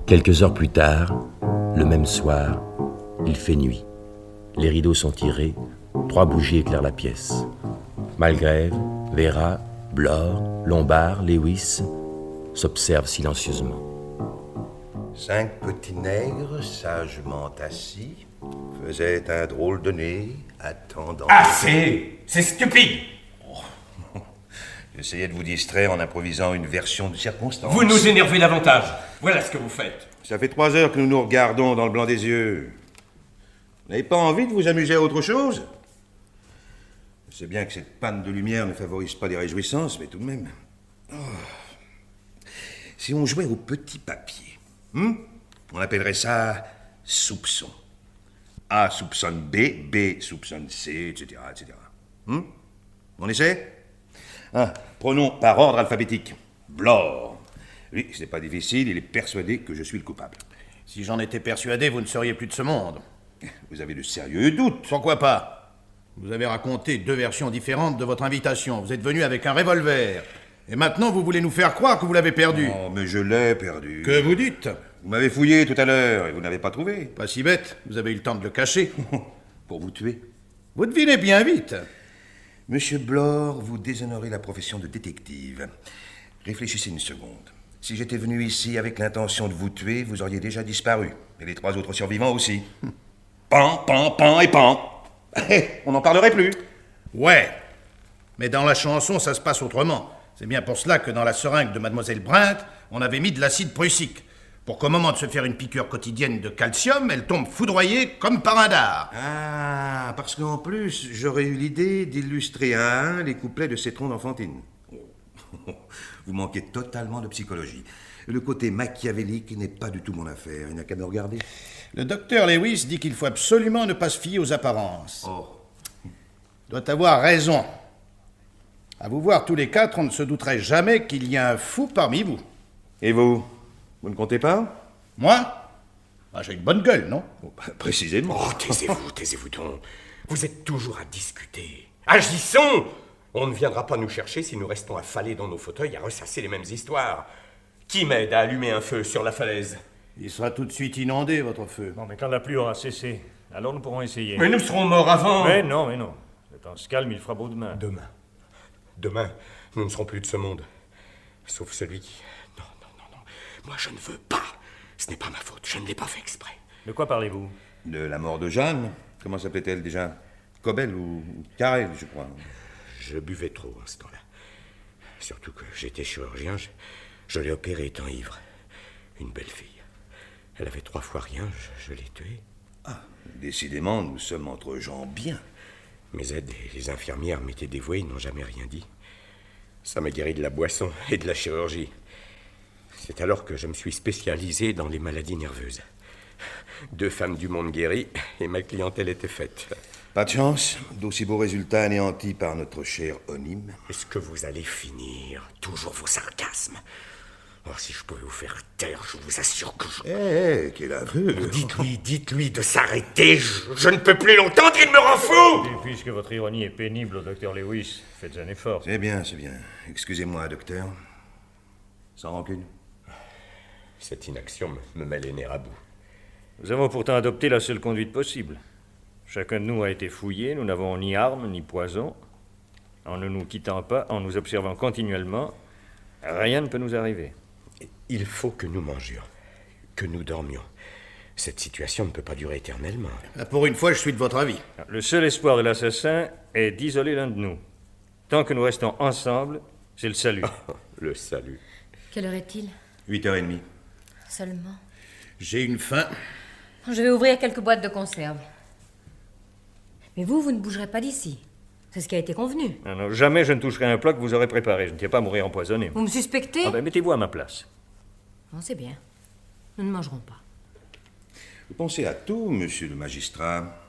Quelques heures plus tard, le même soir, il fait nuit. Les rideaux sont tirés, 3 bougies éclairent la pièce. Malgrève, Vera, Blore, Lombard, Lewis s'observent silencieusement. 5 petits nègres, sagement assis, faisaient un drôle de nez, attendant... Assez! C'est stupide! J'essayais de vous distraire en improvisant une version de circonstance. Vous nous énervez davantage. Voilà ce que vous faites. Ça fait 3 heures que nous nous regardons dans le blanc des yeux. Vous n'avez pas envie de vous amuser à autre chose? Je sais bien que cette panne de lumière ne favorise pas les réjouissances, mais tout de même... Oh. Si on jouait au petit papier, on appellerait ça soupçon. A soupçonne B, B soupçonne C, etc., etc. On essaie? Prenons par ordre alphabétique. Blore. Lui, c'est pas difficile, il est persuadé que je suis le coupable. Si j'en étais persuadé, vous ne seriez plus de ce monde. Vous avez de sérieux doutes. Pourquoi pas? Vous avez raconté 2 versions différentes de votre invitation. Vous êtes venu avec un revolver. Et maintenant, vous voulez nous faire croire que vous l'avez perdu. Oh, mais je l'ai perdu. Que vous dites? Vous m'avez fouillé tout à l'heure et vous n'avez pas trouvé. Pas si bête, vous avez eu le temps de le cacher. Pour vous tuer. Vous devinez bien vite. Monsieur Blore, vous déshonorez la profession de détective. Réfléchissez une seconde. Si j'étais venu ici avec l'intention de vous tuer, vous auriez déjà disparu. Et les 3 autres survivants aussi. Pan, pan, pan et pan. On n'en parlerait plus. Ouais. Mais dans la chanson, ça se passe autrement. C'est bien pour cela que dans la seringue de Mademoiselle Brint, on avait mis de l'acide prussique. Pour qu'au moment de se faire une piqûre quotidienne de calcium, elle tombe foudroyée comme par un dard. Ah, parce qu'en plus, j'aurais eu l'idée d'illustrer à un les couplets de Cétron d'Enfantine. Vous manquez totalement de psychologie. Le côté machiavélique n'est pas du tout mon affaire. Il n'a qu'à me regarder. Le docteur Lewis dit qu'il faut absolument ne pas se fier aux apparences. Oh. Doit avoir raison. À vous voir tous les 4, on ne se douterait jamais qu'il y a un fou parmi vous. Et vous? Vous ne comptez pas? Moi? J'ai une bonne gueule, non? Précisément. Oh, taisez-vous donc. Vous êtes toujours à discuter. Agissons! On ne viendra pas nous chercher si nous restons affalés dans nos fauteuils à ressasser les mêmes histoires. Qui m'aide à allumer un feu sur la falaise? Il sera tout de suite inondé, votre feu. Non, mais quand la pluie aura cessé, alors nous pourrons essayer. Mais nous serons morts avant. Mais non. Le temps se calme, il fera beau demain. Demain, nous ne serons plus de ce monde. Sauf celui qui... Non. Moi, je ne veux pas. Ce n'est pas ma faute. Je ne l'ai pas fait exprès. De quoi parlez-vous? De la mort de Jeanne. Comment s'appelait-elle déjà? Cobel ou Carrel, je crois. Je buvais trop en ce temps-là. Surtout que j'étais chirurgien. Je l'ai opérée étant ivre. Une belle fille. Elle avait 3 fois rien. Je l'ai tuée. Ah, décidément, nous sommes entre gens bien. Mes aides et les infirmières m'étaient dévouées. Ils n'ont jamais rien dit. Ça m'a guéri de la boisson et de la chirurgie. C'est alors que je me suis spécialisé dans les maladies nerveuses. 2 femmes du monde guéries et ma clientèle était faite. Pas de chance, d'aussi beaux résultats anéantis par notre cher Onim. Est-ce que vous allez finir? Toujours vos sarcasmes. Oh, si je pouvais vous faire taire, je vous assure que je... Quel aveu! Dites-lui de s'arrêter. Je ne peux plus l'entendre, il me rend fou! Et puisque votre ironie est pénible au docteur Lewis, faites un effort. C'est bien. Excusez-moi, docteur. Sans rancune. Cette inaction me met les nerfs à bout. Nous avons pourtant adopté la seule conduite possible. Chacun de nous a été fouillé, nous n'avons ni armes ni poison. En ne nous quittant pas, en nous observant continuellement, rien ne peut nous arriver. Il faut que nous mangions, que nous dormions. Cette situation ne peut pas durer éternellement. Pour une fois, je suis de votre avis. Le seul espoir de l'assassin est d'isoler l'un de nous. Tant que nous restons ensemble, c'est le salut. Le salut. Quelle heure est-il? 8h30. Seulement. J'ai une faim. Je vais ouvrir quelques boîtes de conserve. Mais vous ne bougerez pas d'ici. C'est ce qui a été convenu. Non, non, jamais je ne toucherai un plat que vous aurez préparé. Je ne tiens pas à mourir empoisonné. Vous me suspectez? Ah ben, mettez-vous à ma place. Non, c'est bien. Nous ne mangerons pas. Vous pensez à tout, monsieur le magistrat.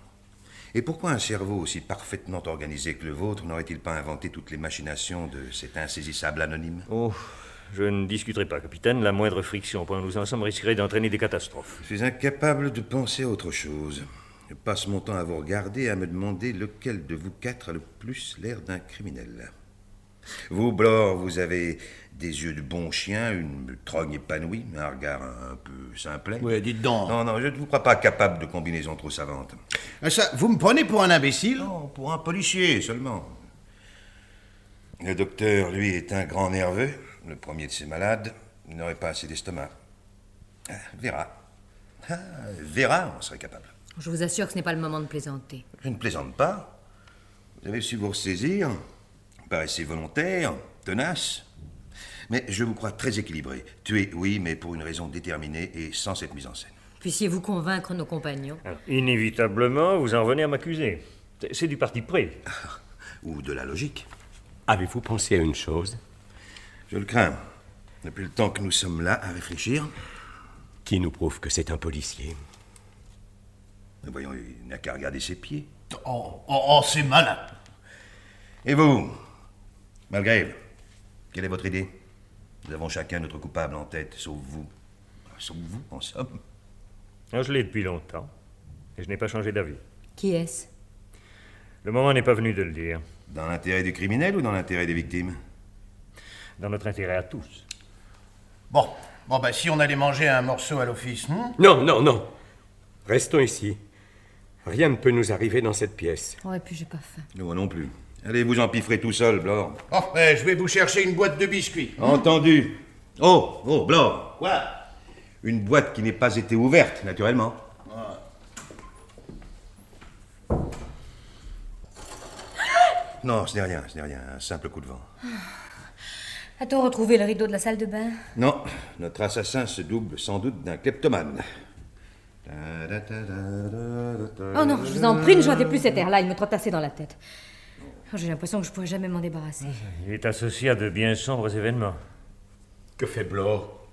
Et pourquoi un cerveau aussi parfaitement organisé que le vôtre n'aurait-il pas inventé toutes les machinations de cet insaisissable anonyme? Oh, je ne discuterai pas, capitaine. La moindre friction au point où nous en sommes risquerait d'entraîner des catastrophes. Je suis incapable de penser à autre chose. Je passe mon temps à vous regarder et à me demander lequel de vous quatre a le plus l'air d'un criminel. Vous, Blore, vous avez des yeux de bon chien, une trogne épanouie, un regard un peu simplet. Oui, dites donc. Non, je ne vous crois pas capable de combinaisons trop savantes. Ça, vous me prenez pour un imbécile? Non, pour un policier seulement. Le docteur, lui, est un grand nerveux, le premier de ses malades. Il n'aurait pas assez d'estomac. Vera en serait capable. Je vous assure que ce n'est pas le moment de plaisanter. Je ne plaisante pas. Vous avez su vous ressaisir. Vous paraissez volontaire, tenace. Mais je vous crois très équilibré. Tué, oui, mais pour une raison déterminée et sans cette mise en scène. Puissiez-vous convaincre nos compagnons? Alors, inévitablement, vous en venez à m'accuser. C'est du parti pris. Ou de la logique. Avez-vous pensé à une chose? Je le crains. Depuis le temps que nous sommes là à réfléchir. Qui nous prouve que c'est un policier? Voyons, il n'a qu'à regarder ses pieds. Oh, c'est malin. Et vous, Malgrave, quelle est votre idée? Nous avons chacun notre coupable en tête, sauf vous. Sauf vous, en somme. Je l'ai depuis longtemps, et je n'ai pas changé d'avis. Qui est-ce? Le moment n'est pas venu de le dire. Dans l'intérêt du criminel ou dans l'intérêt des victimes? Dans notre intérêt à tous. Bon, si on allait manger un morceau à l'office, Non. Restons ici. Rien ne peut nous arriver dans cette pièce. Oh, et puis j'ai pas faim. Moi non plus. Allez, vous empiffrez tout seul, Blore. Je vais vous chercher une boîte de biscuits. Entendu. Oh, Blore. Quoi? Une boîte qui n'ait pas été ouverte, naturellement. Non, ce n'est rien, un simple coup de vent. A-t-on retrouvé le rideau de la salle de bain? Non, notre assassin se double sans doute d'un kleptomane. Oh non, je vous en prie, ne chantez plus cet air-là, il me trotte assez dans la tête. J'ai l'impression que je pourrais jamais m'en débarrasser. Il est associé à de bien sombres événements. Que fait Blore?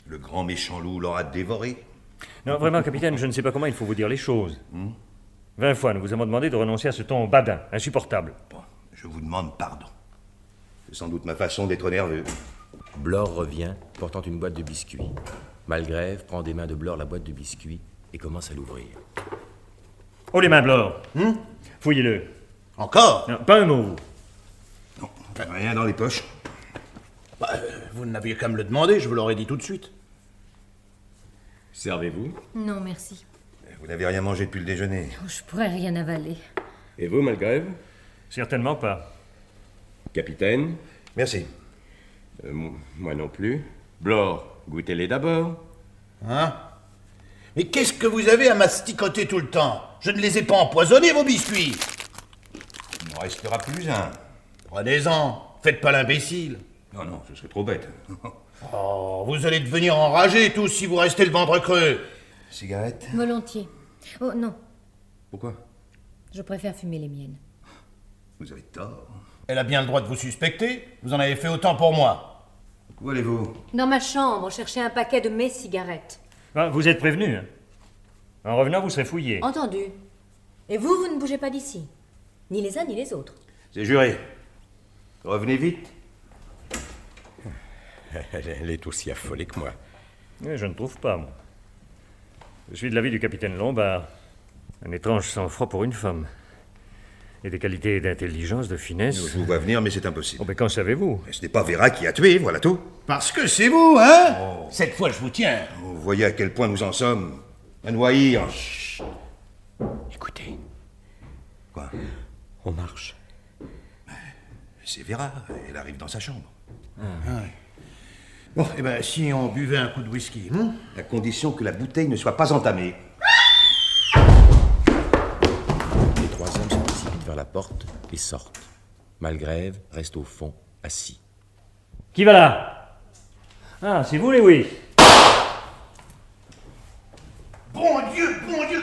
Le grand méchant loup l'aura dévoré. Non, vraiment, capitaine, je ne sais pas comment il faut vous dire les choses. 20 fois, nous vous avons demandé de renoncer à ce ton badin, insupportable. Bon, je vous demande pardon. C'est sans doute ma façon d'être nerveux. Blore revient, portant une boîte de biscuits. Malgrave prend des mains de Blore la boîte de biscuits et commence à l'ouvrir. Oh, les mains, Blore. Fouillez-le. Encore? Non, pas un mot. Non, rien dans les poches. Vous n'aviez qu'à me le demander, je vous l'aurais dit tout de suite. Servez-vous? Non, merci. Vous n'avez rien mangé depuis le déjeuner. Oh, je pourrais rien avaler. Et vous, Malgrave? Certainement pas. Capitaine? Merci. Moi non plus. Blore, goûtez-les d'abord. Mais qu'est-ce que vous avez à masticoter tout le temps? Je ne les ai pas empoisonnés, vos biscuits. Il n'en restera plus un. Prenez-en, faites pas l'imbécile. Non, ce serait trop bête. Vous allez devenir enragés tous si vous restez le ventre creux. Cigarette? Volontiers. Oh non, Pourquoi? je préfère fumer les miennes. Vous avez tort. Elle a bien le droit de vous suspecter. Vous en avez fait autant pour moi. Où allez-vous? Dans ma chambre, chercher un paquet de mes cigarettes. Vous êtes prévenu. Hein. En revenant, vous serez fouillé. Entendu. Et vous ne bougez pas d'ici. Ni les uns ni les autres. C'est juré. Revenez vite. Elle est aussi affolée que moi. Je ne trouve pas, moi. Je suis de l'avis du capitaine Lombard. Un étrange sang-froid pour une femme. Et des qualités d'intelligence, de finesse. Je vous vois venir, mais c'est impossible. Oh, mais qu'en savez-vous? Ce n'est pas Vera qui a tué, voilà tout. Parce que c'est vous, hein? Cette fois, je vous tiens. Vous voyez à quel point nous en sommes. À nous haïr. Écoutez. Quoi? On marche. C'est Vera, elle arrive dans sa chambre. Bon, si on buvait un coup de whisky, À condition que la bouteille ne soit pas entamée. Les trois hommes se précipitent vers la porte et sortent. Malgrave reste au fond, assis. Qui va là? Ah, c'est vous, Lewis. Bon Dieu,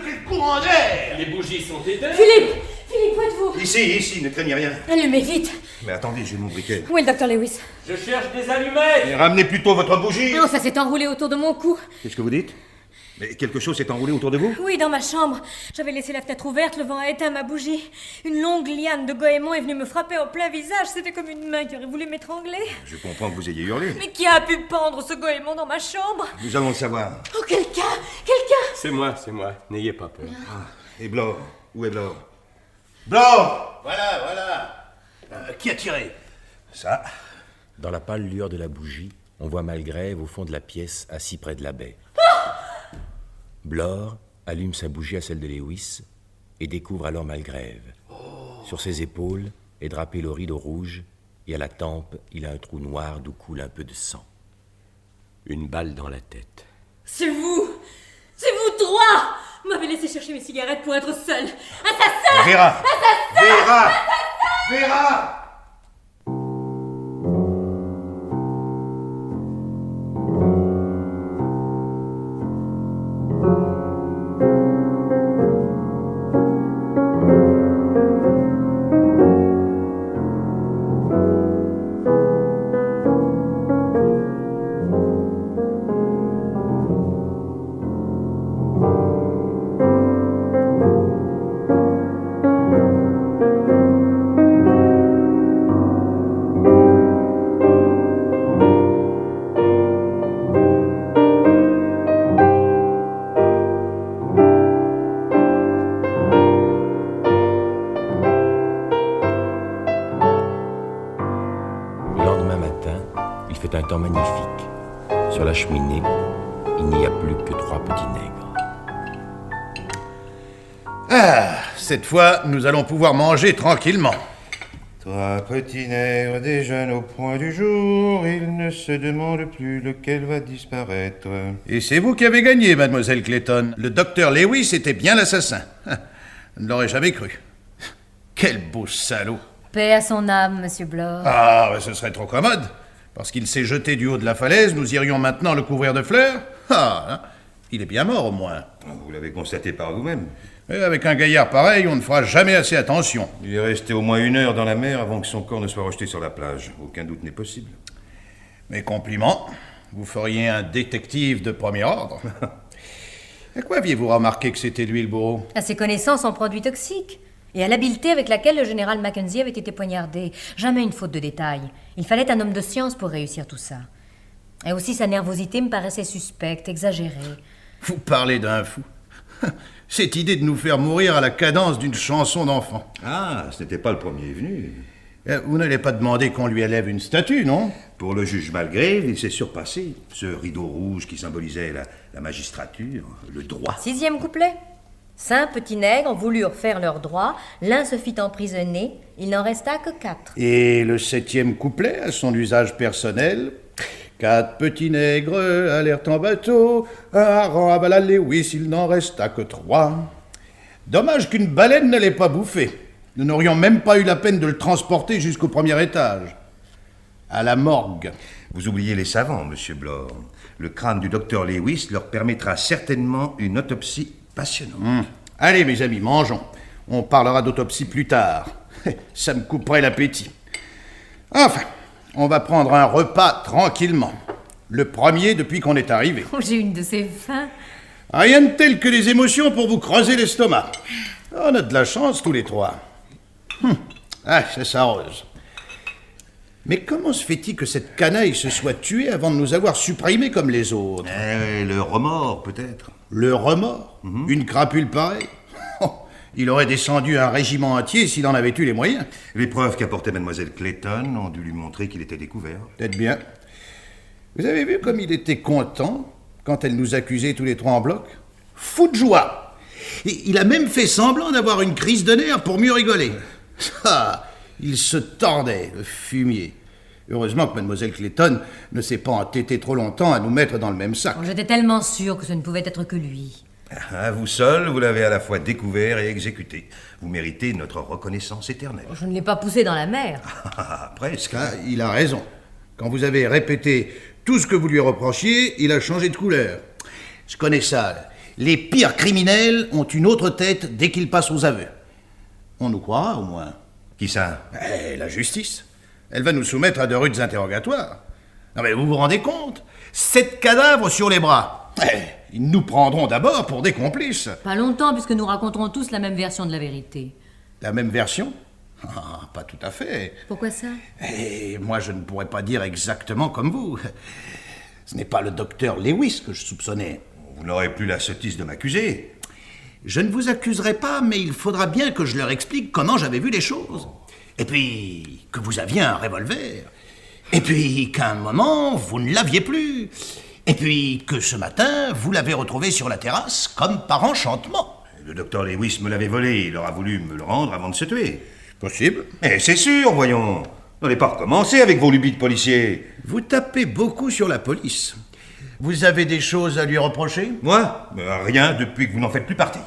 quel courant d'air! Les bougies sont éteintes. Philippe, où êtes-vous? Ici, ne craignez rien. Allumez vite. Mais attendez, j'ai mon briquet. Où est le docteur Lewis? Je cherche des allumettes. Et ramenez plutôt votre bougie. Non, ça s'est enroulé autour de mon cou. Qu'est-ce que vous dites? Mais quelque chose s'est enroulé autour de vous? Oui, dans ma chambre. J'avais laissé la fenêtre ouverte, le vent a éteint ma bougie. Une longue liane de goémon est venue me frapper en plein visage. C'était comme une main qui aurait voulu m'étrangler. Je comprends que vous ayez hurlé. Mais qui a pu pendre ce goémon dans ma chambre? Nous allons le savoir. Oh, quelqu'un! C'est moi. N'ayez pas peur. Et Blore? Où est Blore? Blore! Voilà. Qui a tiré? Ça. Dans la pâle lueur de la bougie, on voit Malgrève au fond de la pièce, assis près de la baie. Blore allume sa bougie à celle de Lewis et découvre alors Malgrève. Sur ses épaules est drapé le rideau rouge et à la tempe, il a un trou noir d'où coule un peu de sang. Une balle dans la tête. C'est vous trois! Vous m'avez laissé chercher mes cigarettes pour être seul. Assassin! Vera! Assassin! Vera! Un temps magnifique. Sur la cheminée, il n'y a plus que 3 petits nègres. Ah, cette fois, nous allons pouvoir manger tranquillement. 3 petits nègres déjeunent au point du jour, ils ne se demandent plus lequel va disparaître. Et c'est vous qui avez gagné, mademoiselle Clayton. Le docteur Lewis était bien l'assassin. Je ne l'aurais jamais cru. Quel beau salaud. Paix à son âme, monsieur Blore. Ah, ce serait trop commode. Parce qu'il s'est jeté du haut de la falaise, nous irions maintenant le couvrir de fleurs? Ah, il est bien mort au moins. Vous l'avez constaté par vous-même. Et avec un gaillard pareil, on ne fera jamais assez attention. Il est resté au moins 1 heure dans la mer avant que son corps ne soit rejeté sur la plage. Aucun doute n'est possible. Mes compliments. Vous feriez un détective de premier ordre. À quoi aviez-vous remarqué que c'était lui, le bourreau? À ses connaissances en produits toxiques. Et à l'habileté avec laquelle le général Mackenzie avait été poignardé. Jamais une faute de détail. Il fallait un homme de science pour réussir tout ça. Et aussi sa nervosité me paraissait suspecte, exagérée. Vous parlez d'un fou. Cette idée de nous faire mourir à la cadence d'une chanson d'enfant. Ah, ce n'était pas le premier venu. Vous n'allez pas demander qu'on lui élève une statue, non? Pour le juge Malgrève, il s'est surpassé. Ce rideau rouge qui symbolisait la magistrature, le droit. 6e couplet. 5 petits nègres voulurent faire leur droit, l'un se fit emprisonner, il n'en resta que 4. Et le 7e couplet, à son usage personnel. 4 petits nègres allèrent en bateau, un hareng avala Lewis, il n'en resta que 3. Dommage qu'une baleine ne l'ait pas bouffé. Nous n'aurions même pas eu la peine de le transporter jusqu'au 1er étage. À la morgue. Vous oubliez les savants, monsieur Blore. Le crâne du docteur Lewis leur permettra certainement une autopsie passionnante. Allez, mes amis, mangeons. On parlera d'autopsie plus tard. Ça me couperait l'appétit. Enfin, on va prendre un repas tranquillement. Le premier depuis qu'on est arrivé. Oh, j'ai une de ces faims. Rien de tel que les émotions pour vous creuser l'estomac. On a de la chance tous les 3. Ah, ça s'arrose. Mais comment se fait-il que cette canaille se soit tuée avant de nous avoir supprimés comme les autres? Le remords, peut-être. Le remords? Une crapule pareille? Il aurait descendu un régiment entier s'il en avait eu les moyens. Les preuves qu'apportait mademoiselle Clayton ont dû lui montrer qu'il était découvert. Peut-être bien. Vous avez vu comme il était content quand elle nous accusait tous les 3 en bloc? Fou de joie. Et il a même fait semblant d'avoir une crise de nerfs pour mieux rigoler. Ah, il se tordait, le fumier. Heureusement que mademoiselle Clayton ne s'est pas entêtée trop longtemps à nous mettre dans le même sac. J'étais tellement sûr que ce ne pouvait être que lui. À vous seul, vous l'avez à la fois découvert et exécuté. Vous méritez notre reconnaissance éternelle. Je ne l'ai pas poussé dans la mer. Presque. Ah, il a raison. Quand vous avez répété tout ce que vous lui reprochiez, il a changé de couleur. Je connais ça. Les pires criminels ont une autre tête dès qu'ils passent aux aveux. On nous croira, au moins. Qui ça? La justice. Elle va nous soumettre à de rudes interrogatoires. Non mais vous vous rendez compte? 7 cadavres sur les bras. Ils nous prendront d'abord pour des complices. Pas longtemps, puisque nous raconterons tous la même version de la vérité. La même version? Pas tout à fait. Pourquoi ça? Moi, je ne pourrais pas dire exactement comme vous. Ce n'est pas le docteur Lewis que je soupçonnais. Vous n'aurez plus la sottise de m'accuser. Je ne vous accuserai pas, mais il faudra bien que je leur explique comment j'avais vu les choses. Et puis, que vous aviez un revolver. Et puis, qu'à un moment, vous ne l'aviez plus. Et puis, que ce matin, vous l'avez retrouvé sur la terrasse, comme par enchantement. Le docteur Lewis me l'avait volé. Il aura voulu me le rendre avant de se tuer. Possible. Mais c'est sûr, voyons. N'allez pas recommencer avec vos lubies de policier. Vous tapez beaucoup sur la police. Vous avez des choses à lui reprocher? Moi? Rien depuis que vous n'en faites plus partie.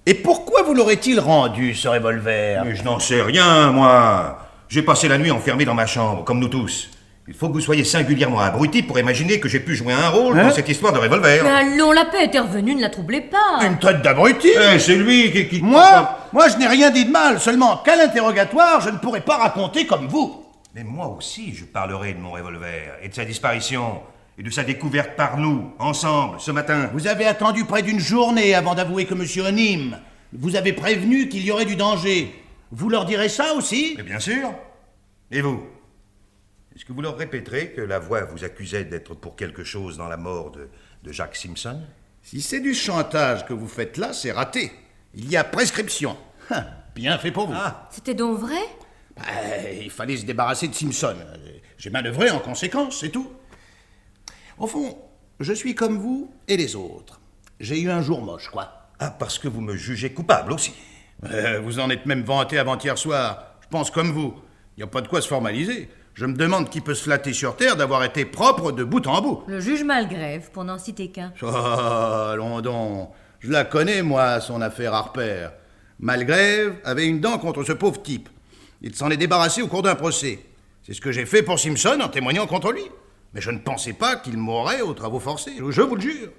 Et pourquoi vous l'aurait-il rendu, ce revolver? Mais je n'en sais rien, moi. J'ai passé la nuit enfermé dans ma chambre, comme nous tous. Il faut que vous soyez singulièrement abruti pour imaginer que j'ai pu jouer un rôle dans cette histoire de revolver. Mais allons, la paix était revenue, ne la troublez pas. Une tête d'abruti? C'est lui qui... Moi, je n'ai rien dit de mal, seulement qu'à l'interrogatoire, je ne pourrais pas raconter comme vous. Mais moi aussi, je parlerai de mon revolver, et de sa disparition, et de sa découverte par nous, ensemble, ce matin. Vous avez attendu près d'une journée avant d'avouer que M. Onim vous avez prévenu qu'il y aurait du danger. Vous leur direz ça aussi? Mais bien sûr. Et vous? Est-ce que vous leur répéterez que la voix vous accusait d'être pour quelque chose dans la mort de Jacques Simpson? Si c'est du chantage que vous faites là, c'est raté. Il y a prescription. Bien fait pour vous. C'était donc vrai? Il fallait se débarrasser de Simpson. J'ai manœuvré en conséquence, c'est tout. Au fond, je suis comme vous et les autres. J'ai eu un jour moche, quoi. Ah, parce que vous me jugez coupable aussi. Vous en êtes même vanté avant-hier soir. Je pense comme vous. Il n'y a pas de quoi se formaliser. Je me demande qui peut se flatter sur Terre d'avoir été propre de bout en bout. Le juge Malgrève, pour n'en citer qu'un. Allons donc. Je la connais, moi, son affaire Harper. Malgrève avait une dent contre ce pauvre type. Il s'en est débarrassé au cours d'un procès. C'est ce que j'ai fait pour Simpson en témoignant contre lui. Mais je ne pensais pas qu'il mourrait aux travaux forcés, je vous le jure.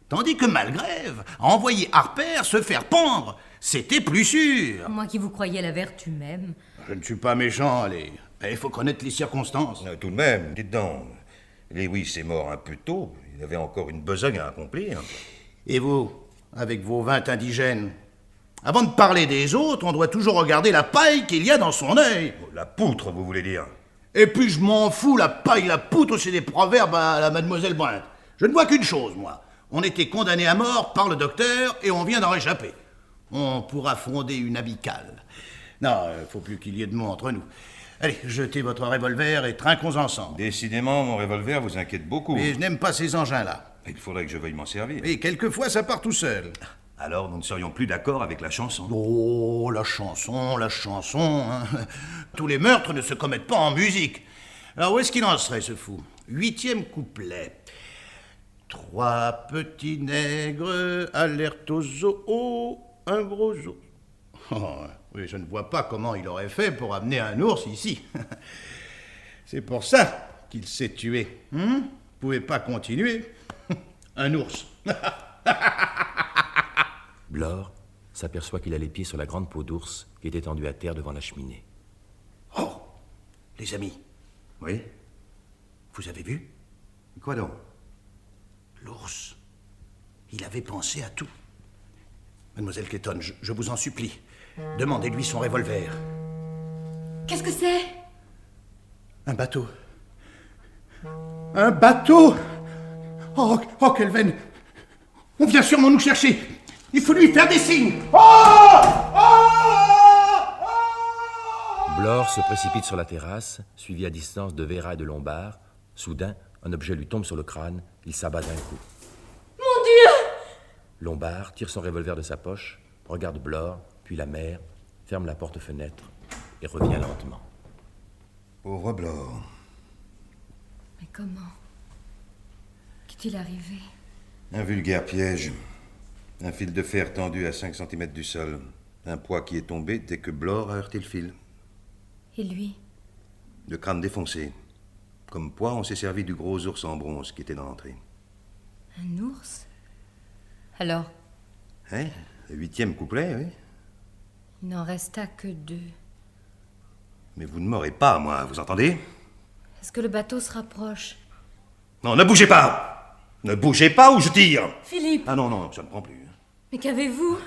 Tandis que Malgrève a envoyé Harper se faire pendre. C'était plus sûr. Moi qui vous croyais à la vertu même. Je ne suis pas méchant, allez. Mais il faut connaître les circonstances. Tout de même, dites donc. Lewis est mort un peu tôt. Il avait encore une besogne à accomplir. Et vous, avec vos 20 indigènes? Avant de parler des autres, on doit toujours regarder la paille qu'il y a dans son œil. La poutre, vous voulez dire? Et puis je m'en fous, la paille, la poutre, c'est des proverbes à la mademoiselle Brint. Je ne vois qu'une chose, moi. On était condamné à mort par le docteur et on vient d'en réchapper. On pourra fonder une amicale. Non, faut plus qu'il y ait de mots entre nous. Allez, jetez votre revolver et trinquons ensemble. Décidément, mon revolver vous inquiète beaucoup. Mais je n'aime pas ces engins-là. Il faudrait que je veuille m'en servir. Et quelquefois, ça part tout seul. Alors, nous ne serions plus d'accord avec la chanson. Oh, la chanson, hein. Tous les meurtres ne se commettent pas en musique. Alors, où est-ce qu'il en serait, ce fou? 8e couplet. 3 petits nègres alerte au zoo, un gros zoo. Oh, oui, je ne vois pas comment il aurait fait pour amener un ours ici. C'est pour ça qu'il s'est tué. Vous pouvez pas continuer. Un ours. Blore s'aperçoit qu'il a les pieds sur la grande peau d'ours qui est étendue à terre devant la cheminée. Oh, les amis. Oui? Vous avez vu? Quoi donc? L'ours. Il avait pensé à tout. Mademoiselle Clayton, je vous en supplie, demandez-lui son revolver. Qu'est-ce que c'est? Un bateau. Un bateau! Oh, Kelvin! On vient sûrement nous chercher! Il faut lui faire des signes! Blore se précipite sur la terrasse, suivi à distance de Vera et de Lombard. Soudain, un objet lui tombe sur le crâne, il s'abat d'un coup. Mon Dieu! Lombard tire son revolver de sa poche, regarde Blore, puis la mère, ferme la porte-fenêtre et revient lentement. Pauvre Blore. Mais comment? Qu'est-il arrivé? Un vulgaire piège. Un fil de fer tendu à 5 cm du sol. Un poids qui est tombé dès que Blore a heurté le fil. Et lui? Le crâne défoncé. Comme poids, on s'est servi du gros ours en bronze qui était dans l'entrée. Un ours? Alors? Hein? Le 8e couplet, oui. Il n'en resta que 2. Mais vous ne m'aurez pas, moi, vous entendez? Est-ce que le bateau se rapproche? Non, ne bougez pas! Ne bougez pas ou je tire! Philippe! Ah non, non, ça ne prend plus. Mais qu'avez-vous?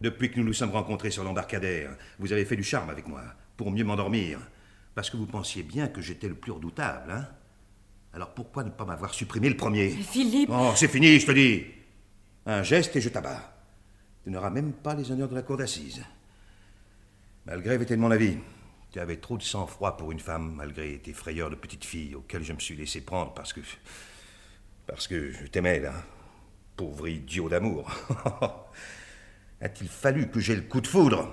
Depuis que nous nous sommes rencontrés sur l'embarcadère, vous avez fait du charme avec moi, pour mieux m'endormir. Parce que vous pensiez bien que j'étais le plus redoutable, hein? Alors pourquoi ne pas m'avoir supprimé le premier? Mais Philippe! Oh, c'est fini, je te dis! Un geste et je t'abats. Tu n'auras même pas les honneurs de la cour d'assises. Malgré était de mon avis. Tu avais trop de sang-froid pour une femme, malgré tes frayeurs de petite fille, auxquelles je me suis laissé prendre parce que je t'aimais, là. Pauvre idiot d'amour. A-t-il fallu que j'aie le coup de foudre?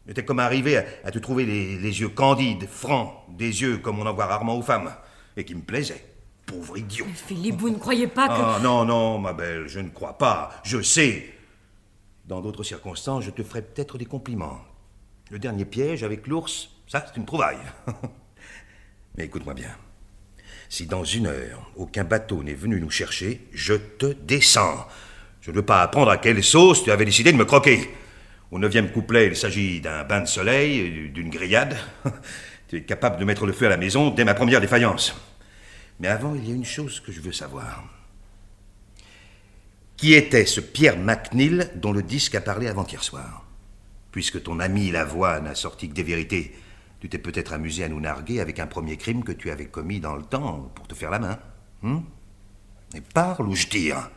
J'étais comme arrivé à te trouver les yeux candides, francs, des yeux comme on en voit rarement aux femmes, et qui me plaisaient. Pauvre idiot. Mais Philippe, vous ne croyez pas que... Ah non, non, ma belle, je ne crois pas. Je sais. Dans d'autres circonstances, je te ferais peut-être des compliments. Le dernier piège avec l'ours, ça, c'est une trouvaille. Mais écoute-moi bien. Si dans 1 heure, aucun bateau n'est venu nous chercher, je te descends. Je ne veux pas apprendre à quelle sauce tu avais décidé de me croquer. Au 9e couplet, il s'agit d'un bain de soleil, d'une grillade. Tu es capable de mettre le feu à la maison dès ma première défaillance. Mais avant, il y a une chose que je veux savoir. Qui était ce Pierre McNeil dont le disque a parlé avant-hier soir? Puisque ton ami Lavoie n'a sorti que des vérités, tu t'es peut-être amusé à nous narguer avec un premier crime que tu avais commis dans le temps pour te faire la main. Et parle ou je tire.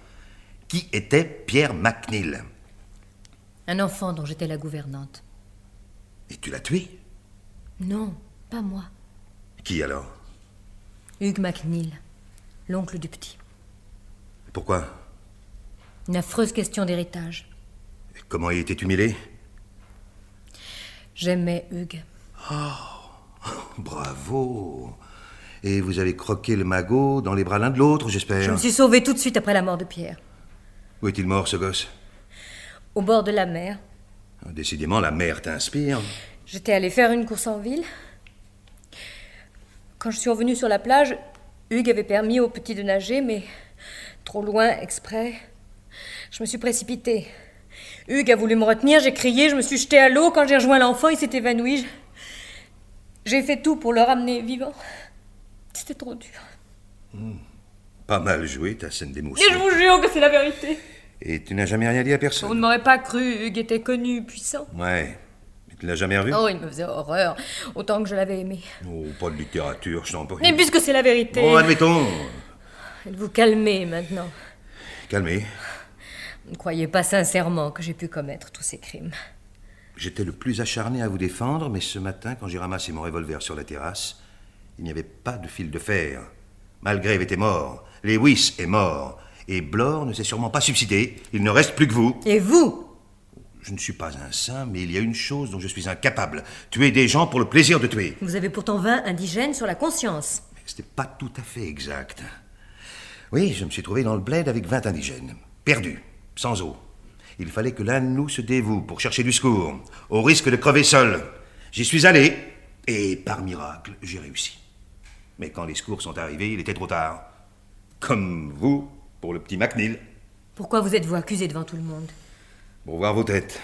Qui était Pierre McNeil? Un enfant dont j'étais la gouvernante. Et tu l'as tué? Non, pas moi. Qui alors? Hugues McNeil, l'oncle du petit. Pourquoi? Une affreuse question d'héritage. Et comment y étais-tu mêlé? J'aimais Hugues. Oh, bravo. Et vous avez croqué le magot dans les bras l'un de l'autre, j'espère? Je me suis sauvée tout de suite après la mort de Pierre. Où est-il mort, ce gosse? Au bord de la mer. Décidément, la mer t'inspire. J'étais allée faire une course en ville. Quand je suis revenue sur la plage, Hugues avait permis au petit de nager, mais trop loin, exprès. Je me suis précipitée. Hugues a voulu me retenir, j'ai crié, je me suis jetée à l'eau. Quand j'ai rejoint l'enfant, il s'est évanoui. J'ai fait tout pour le ramener vivant. C'était trop dur. Pas mal joué, ta scène d'émotion. Et je vous jure que c'est la vérité. Et tu n'as jamais rien dit à personne? Vous ne m'aurez pas cru, Hugues était connu, puissant. Ouais. Mais tu ne l'as jamais revu? Oh, il me faisait horreur, autant que je l'avais aimé. Oh, pas de littérature, je t'en prie. Mais puisque c'est la vérité... Bon, admettons. Vous calmez maintenant. Calmez. Vous ne croyez pas sincèrement que j'ai pu commettre tous ces crimes. J'étais le plus acharné à vous défendre, mais ce matin, quand j'ai ramassé mon revolver sur la terrasse, il n'y avait pas de fil de fer. Malgrave était mort, Lewis est mort, et Blore ne s'est sûrement pas suicidé. Il ne reste plus que vous. Et vous? Je ne suis pas un saint, mais il y a une chose dont je suis incapable. Tuer des gens pour le plaisir de tuer. Vous avez pourtant 20 indigènes sur la conscience. Mais ce n'est pas tout à fait exact. Oui, je me suis trouvé dans le bled avec 20 indigènes, perdus, sans eau. Il fallait que l'un de nous se dévoue pour chercher du secours, au risque de crever seul. J'y suis allé, et par miracle, j'ai réussi. Mais quand les secours sont arrivés, il était trop tard. Comme vous, pour le petit McNeil. Pourquoi vous êtes-vous accusé devant tout le monde? Pour voir vos têtes.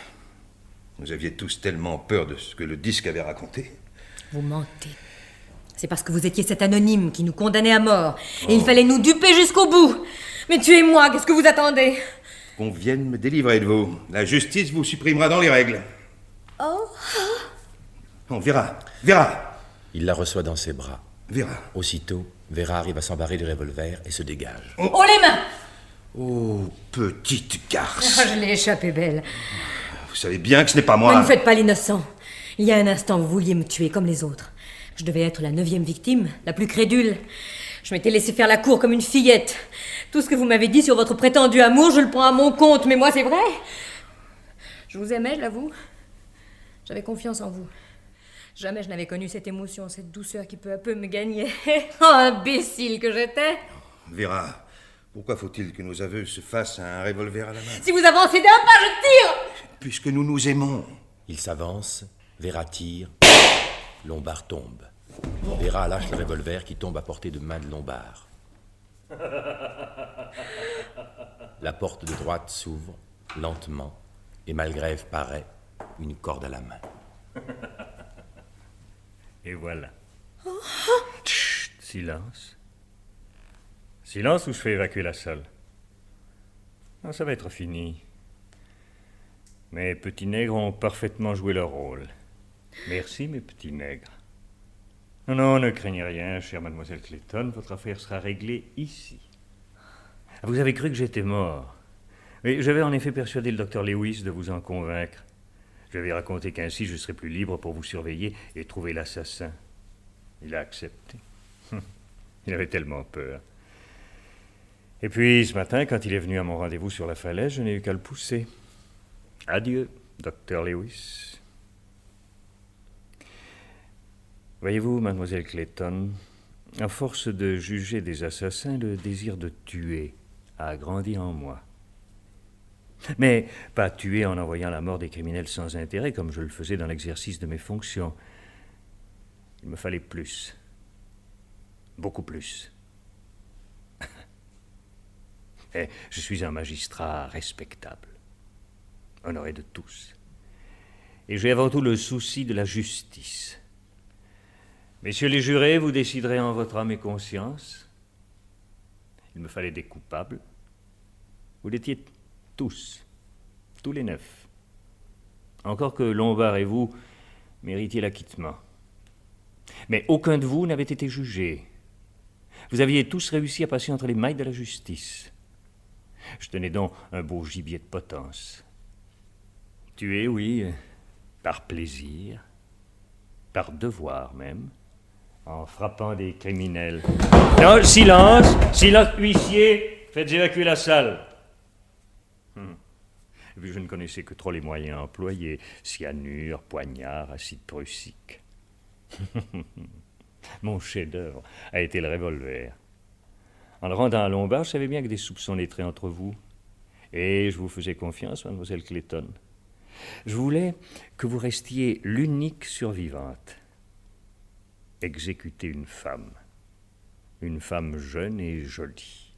Vous aviez tous tellement peur de ce que le disque avait raconté. Vous mentez. C'est parce que vous étiez cet anonyme qui nous condamnait à mort. Et il fallait nous duper jusqu'au bout. Mais tuez-moi, qu'est-ce que vous attendez? Qu'on vienne me délivrer de vous. La justice vous supprimera dans les règles. Oh. On verra. Vera. Il la reçoit dans ses bras. Vera. Aussitôt, Vera arrive à s'embarrer du revolver et se dégage. Oh, les mains! Oh, petite garce. Je l'ai échappé belle. Vous savez bien que ce n'est pas moi. Ne faites pas l'innocent. Il y a un instant, vous vouliez me tuer comme les autres. Je devais être la 9e victime, la plus crédule. Je m'étais laissé faire la cour comme une fillette. Tout ce que vous m'avez dit sur votre prétendu amour, je le prends à mon compte. Mais moi, c'est vrai. Je vous aimais, je l'avoue. J'avais confiance en vous. Jamais je n'avais connu cette émotion, cette douceur qui peu à peu me gagnait. Oh, imbécile que j'étais! Vera, pourquoi faut-il que nos aveux se fassent à un revolver à la main? Si vous avancez d'un pas, je tire! Puisque nous nous aimons. Il s'avance, Vera tire, Lombard tombe. Vera lâche le revolver qui tombe à portée de main de Lombard. La porte de droite s'ouvre, lentement, et Malgrève paraît, une corde à la main. Et voilà. Chut, silence. Silence ou je fais évacuer la salle. Non, ça va être fini. Mes petits nègres ont parfaitement joué leur rôle. Merci, mes petits nègres. Non, non, ne craignez rien, chère mademoiselle Clayton, votre affaire sera réglée ici. Vous avez cru que j'étais mort. Oui, j'avais en effet persuadé le docteur Lewis de vous en convaincre. Je lui ai raconté qu'ainsi je serais plus libre pour vous surveiller et trouver l'assassin. Il a accepté. Il avait tellement peur. Et puis, ce matin, quand il est venu à mon rendez-vous sur la falaise, je n'ai eu qu'à le pousser. Adieu, docteur Lewis. Voyez-vous, mademoiselle Clayton, à force de juger des assassins, le désir de tuer a grandi en moi. Mais pas tuer en envoyant la mort des criminels sans intérêt, comme je le faisais dans l'exercice de mes fonctions. Il me fallait plus. Beaucoup plus. Et je suis un magistrat respectable, honoré de tous. Et j'ai avant tout le souci de la justice. Messieurs les jurés, vous déciderez en votre âme et conscience. Il me fallait des coupables. Vous l'étiez tous les 9. Encore que Lombard et vous méritiez l'acquittement. Mais aucun de vous n'avait été jugé. Vous aviez tous réussi à passer entre les mailles de la justice. Je tenais donc un beau gibier de potence. Tuer, oui, par plaisir, par devoir même, en frappant des criminels. Non, silence, silence, huissier, faites évacuer la salle. Et puis je ne connaissais que trop les moyens employés, cyanure, poignard, acide prussique. Mon chef-d'œuvre a été le revolver. En le rendant à Lombard, je savais bien que des soupçons naîtraient entre vous. Et je vous faisais confiance, mademoiselle Clayton. Je voulais que vous restiez l'unique survivante. Exécuter une femme jeune et jolie.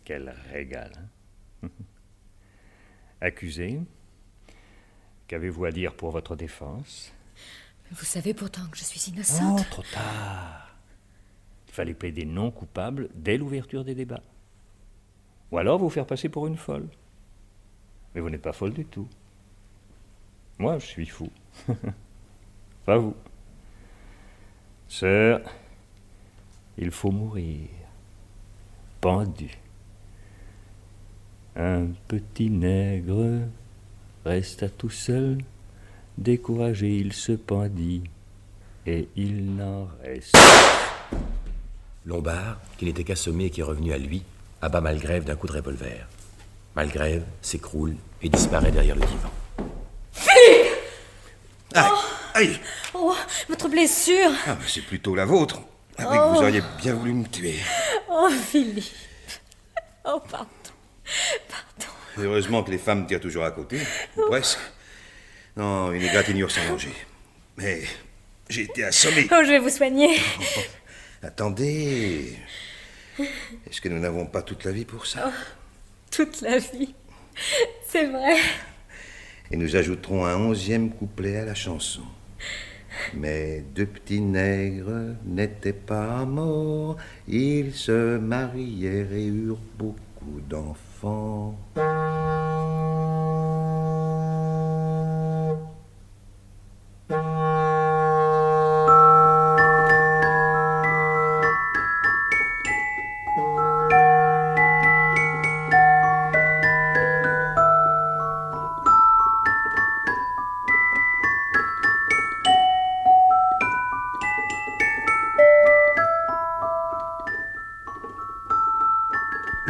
Quel régal, hein? Accusé, qu'avez-vous à dire pour votre défense? Vous savez pourtant que je suis innocente. Oh, trop tard. Il fallait plaider non coupable dès l'ouverture des débats. Ou alors vous faire passer pour une folle. Mais vous n'êtes pas folle du tout. Moi, je suis fou. Pas vous. Sœur, il faut mourir. Pendu. Un petit nègre resta tout seul. Découragé, il se pendit. Et il n'en reste. Lombard, qui n'était qu'assommé et qui est revenu à lui, abat Malgrève d'un coup de revolver. Malgrève s'écroule et disparaît derrière le divan. Philippe! Aïe! Aïe! Oh, votre blessure! Ah, c'est plutôt la vôtre. Ah oui, vous auriez bien voulu me tuer. Oh, Philippe! Oh, pardon. Pardon. Heureusement que les femmes tirent toujours à côté, ou presque. Non, une égratignure sans danger. Mais j'ai été assommé. Oh, je vais vous soigner. Attendez. Est-ce que nous n'avons pas toute la vie pour ça? Oh, toute la vie. C'est vrai. Et nous ajouterons un 11e couplet à la chanson. Mais 2 petits nègres n'étaient pas morts. Ils se marièrent et eurent beaucoup d'enfants.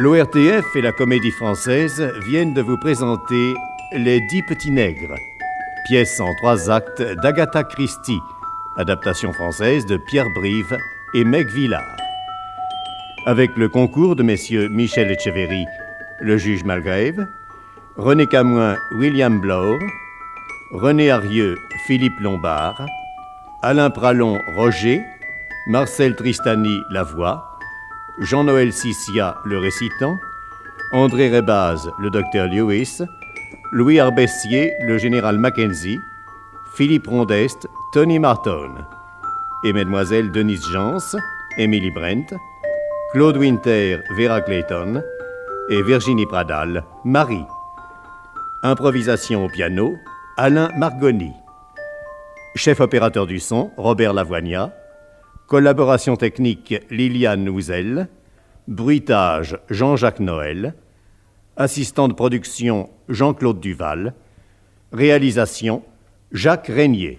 L'ORTF et la Comédie Française viennent de vous présenter Les 10 petits nègres, pièce en 3 actes d'Agatha Christie, adaptation française de Pierre Brive et Meg Villard. Avec le concours de messieurs Michel Etcheverry, le juge Malgrève, René Camoin, William Bloor, René Arieux, Philippe Lombard, Alain Pralon, Roger, Marcel Tristany, la voix, Jean-Noël Sissia, le récitant, André Rebaz, le docteur Lewis, Louis Arbessier, le général Mackenzie, Philippe Rondest, Tony Marton, et mesdemoiselles Denise Jans, Emily Brent, Claude Winter, Vera Clayton, et Virginie Pradal, Marie. Improvisation au piano, Alain Margoni. Chef opérateur du son, Robert Lavoignat. Collaboration technique, Liliane Nouzel. Bruitage, Jean-Jacques Noël. Assistant de production, Jean-Claude Duval. Réalisation, Jacques Régnier.